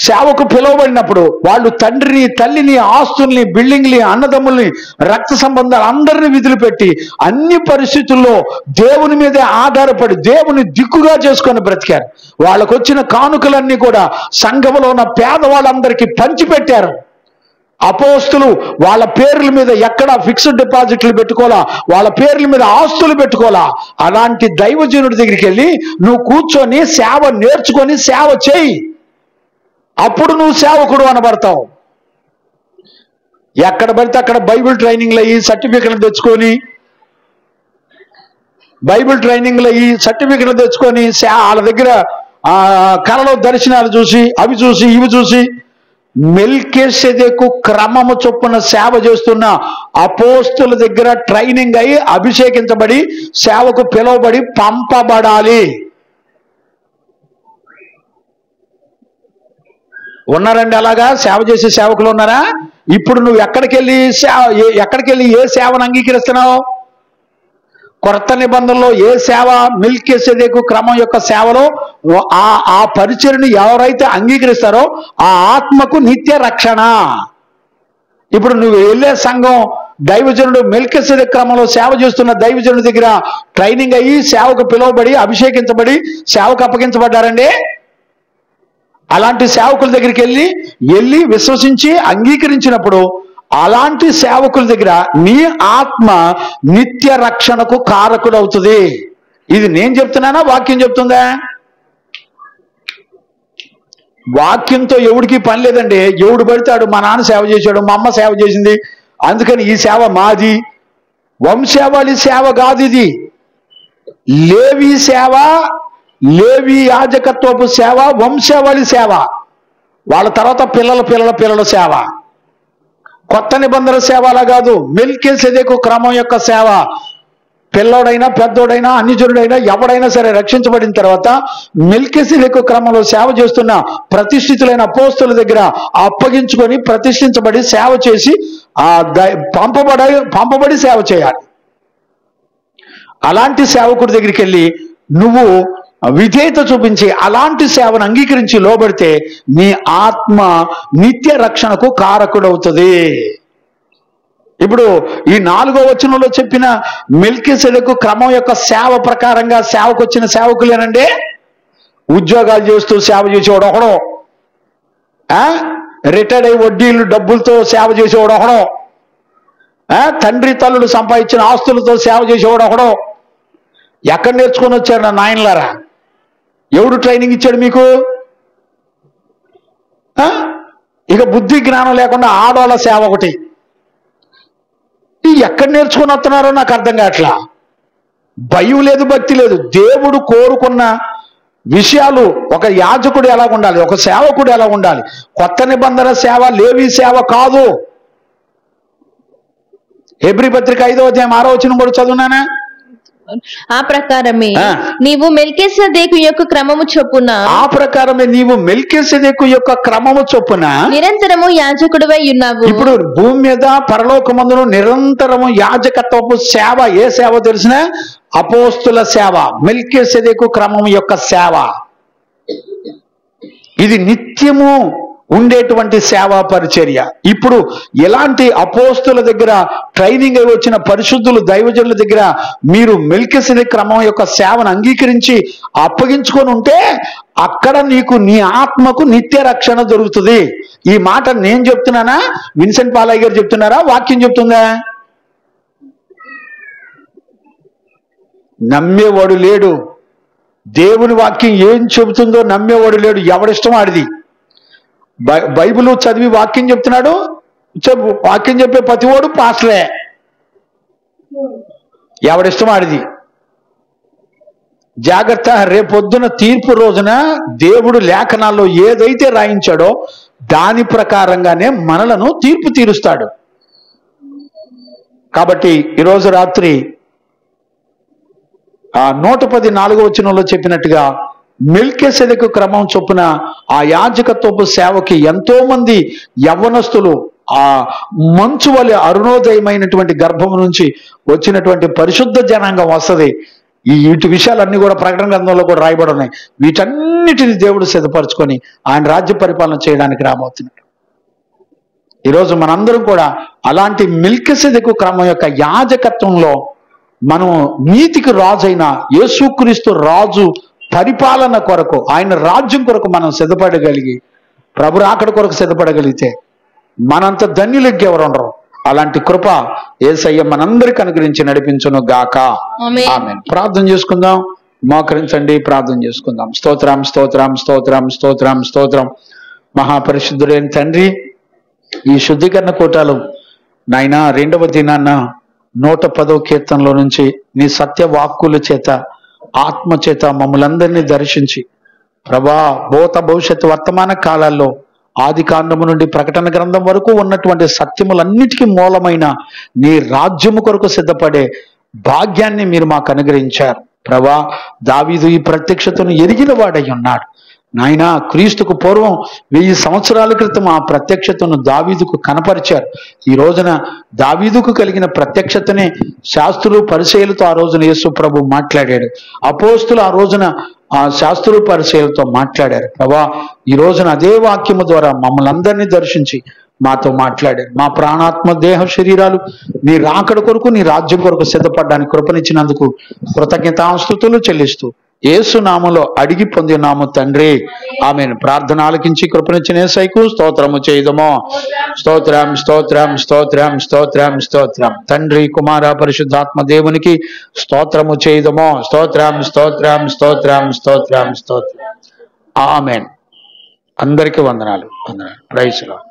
సేవకు పిలువబడినప్పుడు వాళ్ళు తండ్రిని, తల్లిని, ఆస్తుల్ని, బిల్డింగ్ని, అన్నదమ్ముల్ని, రక్త సంబంధాలు అందరినీ విధులుపెట్టి అన్ని పరిస్థితుల్లో దేవుని మీదే ఆధారపడి దేవుని దిక్కుగా చేసుకొని బ్రతికారు. వాళ్ళకు వచ్చిన కానుకలన్నీ కూడా సంఘంలో ఉన్న పేదవాళ్ళందరికీ పంచిపెట్టారు. అపోస్తులు వాళ్ళ పేర్ల మీద ఎక్కడ ఫిక్స్డ్ డిపాజిట్లు పెట్టుకోవాలా, వాళ్ళ పేర్ల మీద ఆస్తులు పెట్టుకోవాలా. అలాంటి దైవజనుడి దగ్గరికి వెళ్ళి నువ్వు కూర్చొని సేవ నేర్చుకొని సేవ చేయి, అప్పుడు నువ్వు సేవకుడు అనబడతావు. ఎక్కడ పడితే అక్కడ బైబిల్ ట్రైనింగ్లు అయ్యి సర్టిఫికెట్లు తెచ్చుకొని వాళ్ళ దగ్గర కళలో దర్శనాలు చూసి అవి చూసి ఇవి చూసి మెల్కీసెదెకు క్రమము చొప్పున సేవ చేస్తున్న అపోస్తుల దగ్గర ట్రైనింగ్ అయ్యి అభిషేకించబడి సేవకు పిలువబడి పంపబడాలి. ఉన్నారండి అలాగా సేవ చేసే సేవకులు ఉన్నారా? ఇప్పుడు నువ్వు ఎక్కడికి వెళ్ళి ఏ సేవను అంగీకరిస్తున్నావు? కొత్త నిబంధనలో ఏ సేవ మెల్కీసెదెకు క్రమం యొక్క సేవలో ఆ పరిచర్ని ఎవరైతే అంగీకరిస్తారో ఆ ఆత్మకు నిత్య రక్షణ. ఇప్పుడు నువ్వు వెళ్ళే సంఘం దైవజనుడు మెల్కీసెదెకు క్రమంలో సేవ చేస్తున్న దైవజనుడి దగ్గర ట్రైనింగ్ అయ్యి సేవకు పిలువబడి అభిషేకించబడి సేవకు అప్పగించబడ్డారండి. అలాంటి సేవకుల దగ్గరికి వెళ్ళి విశ్వసించి అంగీకరించినప్పుడు అలాంటి సేవకుల దగ్గర నీ ఆత్మ నిత్య రక్షణకు కారకుడవుతుంది. ఇది నేను చెప్తున్నానా వాక్యం చెప్తుందా? వాక్యంతో ఎవడికి పని లేదండి. ఎవడు పడతాడు మా నాన్న సేవ చేశాడు, మా అమ్మ సేవ చేసింది, అందుకని ఈ సేవ మాది. వంశావళి సేవ కాదు ఇది. లేవి సేవ, లేవి యాజకత్వపు సేవ వంశావళి సేవ. వాళ్ళ తర్వాత పిల్లల సేవ. కొత్త నిబంధన సేవ అలా కాదు. మెల్కీసెదెకు క్రమం యొక్క సేవ. పిల్లోడైనా పెద్దోడైనా అన్యజనుడైనా ఎవడైనా సరే రక్షించబడిన తర్వాత మెల్కీసెదెకు క్రమంలో సేవ చేస్తున్న ప్రతిష్ఠితులైన అపోస్తుల దగ్గర అప్పగించుకొని ప్రతిష్ఠించబడి సేవ చేసి పంపబడి సేవ చేయాలి. అలాంటి సేవకుడి దగ్గరికి వెళ్ళి నువ్వు విధేయత చూపించి అలాంటి సేవను అంగీకరించి లోబడితే నీ ఆత్మ నిత్య రక్షణకు కారకుడవుతుంది. ఇప్పుడు ఈ 4వ వచనంలో చెప్పిన మెల్కీసెదెకు క్రమం యొక్క సేవ ప్రకారంగా సేవకు వచ్చిన సేవకులేనండి. ఉద్యోగాలు చేస్తూ సేవ చేసేవాడు ఒకడో, రిటైర్డ్ అయ్యి వడ్డీలు డబ్బులతో సేవ చేసేవాడు ఒకడో, తండ్రి తల్లులు సంపాదించిన ఆస్తులతో సేవ చేసేవాడు ఒకడో. ఎక్కడ నేర్చుకొని వచ్చారు నా నాయనలారా? ఎవడు ట్రైనింగ్ ఇచ్చాడు మీకు? ఇక బుద్ధి జ్ఞానం లేకుండా ఆడవాళ్ళ సేవ ఒకటి. ఎక్కడ నేర్చుకొని వస్తున్నారో నాకు అర్థం కావట్లా. భయం లేదు, భక్తి లేదు. దేవుడు కోరుకున్న విషయాలు ఒక యాజకుడు ఎలా ఉండాలి, ఒక సేవకుడు ఎలా ఉండాలి. కొత్త నిబంధన సేవ లేవి సేవ కాదు. హెబ్రీ పత్రిక 5వ అధ్యాయం 6వ వచనం కూడా చదువునానా? ఆ ప్రకారమే నీవు మెల్కీసెదెకు యొక్క క్రమము చొప్పున నిరంతరము యాజకుడివై ఉన్నావు. ఇప్పుడు భూమి మీద పరలోకమందును నిరంతరము యాజకత్వపు సేవ. ఏ సేవ తెలిసిన? అపోస్తుల సేవ, మెల్కీసెదెకు క్రమం యొక్క సేవ. ఇది నిత్యము ఉండేటువంటి సేవా పరిచర్య. ఇప్పుడు ఎలాంటి అపోస్తుల దగ్గర ట్రైనింగ్ అయి వచ్చిన పరిశుద్ధులు దైవజనుల దగ్గర మీరు మెల్కీసెదెకు క్రమం యొక్క సేవను అంగీకరించి అప్పగించుకొని ఉంటే అక్కడ నీకు నీ ఆత్మకు నిత్య రక్షణ దొరుకుతుంది. ఈ మాట నేను చెప్తున్నానా, విన్సెంట్ పాలయ్య గారు చెప్తున్నారా, వాక్యం చెప్తుందా? నమ్మేవాడు లేడు. దేవుని వాక్యం ఏం చెబుతుందో నమ్మేవాడు లేడు. ఎవడిష్టం ఆడిది. బైబిల్ చదివి వాక్యం చెప్తున్నాడు, వాక్యం చెప్పే ప్రతివాడు పాస్టరే. ఎవడిష్టం ఆడిది. జాగ్రత్త. రేపొద్దున తీర్పు రోజున దేవుడు లేఖనాల్లో ఏదైతే రాయించాడో దాని ప్రకారంగానే మనలను తీర్పు తీరుస్తాడు. కాబట్టి ఈరోజు రాత్రి 114వ వచనంలో చెప్పినట్టుగా మెల్కీసెదెకు క్రమం చొప్పున ఆ యాజకత్వపు సేవకి ఎంతో మంది యవ్వనస్తులు ఆ మంచు వలె అరుణోదయమైనటువంటి గర్భం నుంచి వచ్చినటువంటి పరిశుద్ధ జనాంగం వస్తుంది. వీటి విషయాలన్నీ కూడా ప్రకటన గ్రంథంలో కూడా రాయబడి ఉన్నాయి. వీటన్నిటిని దేవుడు సిద్ధపరచుకొని ఆయన రాజ్య పరిపాలన చేయడానికి రాబోతున్నాడు. ఈరోజు మనందరం కూడా అలాంటి మెల్కీసెదెకు క్రమం యొక్క యాజకత్వంలో మనం నీతికి రాజైన యేసుక్రీస్తు రాజు పరిపాలన కొరకు, ఆయన రాజ్యం కొరకు మనం సిద్ధపడగలిగి ప్రభు రాకడ కొరకు సిద్ధపడగలిగితే మనంత ధన్యులు ఇంకెవరు ఉండరు. అలాంటి కృప యేసయ్య మనందరికి అనుగ్రహించి నడిపించును గాక. ఆమేన్. ప్రార్థన చేసుకుందాం. మోకరించండి, ప్రార్థన చేసుకుందాం. స్తోత్రం స్తోత్రం స్తోత్రం స్తోత్రం స్తోత్రం. మహాపరిశుద్ధుడైన తండ్రి, ఈ శుద్ధీకరణ కూటాలు నాయన 2వ దినాన్న 110వ కీర్తనలో నుంచి నీ సత్య వాక్కుల చేత, ఆత్మ చేత మమ్మల్ందరినీ దర్శించి ప్రభా భూత భవిష్యత్తు వర్తమాన కాలాల్లో ఆది కాండము నుండి ప్రకటన గ్రంథం వరకు ఉన్నటువంటి సత్యములన్నిటికీ మూలమైన నీ రాజ్యము కొరకు సిద్ధపడే భాగ్యాన్ని మీరు మాకు అనుగ్రహించారు. ప్రభా దావీదు ఈ ప్రత్యక్షతను ఎరిగిన వాడై ఉన్నాడు నాయన. క్రీస్తుకు పూర్వం 1000 సంవత్సరాల క్రితం ఆ ప్రత్యక్షతను దావీదుకు కనపరిచారు. ఈ రోజున దావీదుకు కలిగిన ప్రత్యక్షతనే శాస్త్రులు పరిచయులతో ఆ రోజున యేసు ప్రభు మాట్లాడాడు. అపోస్తులు ఆ రోజున ఆ శాస్త్రులు పరిచయులతో మాట్లాడారు. ప్రభా ఈ రోజున అదే వాక్యము ద్వారా మమ్మల్ని అందరినీ దర్శించి మాతో మాట్లాడారు. మా ప్రాణాత్మ దేహ శరీరాలు నీ రాకడ కొరకు, నీ రాజ్యం కొరకు సిద్ధపడడానికి కృపనిచ్చినందుకు కృతజ్ఞతాస్తుతులు చెల్లిస్తూ యేసు నామములో అడిగి పొందినాము తండ్రి, ఆమేన్. ప్రార్థన ఆలకించి కృపనిచ్చిన యేసయ్యకు స్తోత్రము చేయుదము. స్తోత్రం స్తోత్రం స్తోత్రం స్తోత్రం స్తోత్రం. తండ్రి కుమార పరిశుద్ధాత్మ దేవునికి స్తోత్రము చేయుదము. స్తోత్రం స్తోత్రం స్తోత్రం స్తోత్రం స్తోత్రం. ఆమేన్. అందరికీ వందనాలు. Praise lord.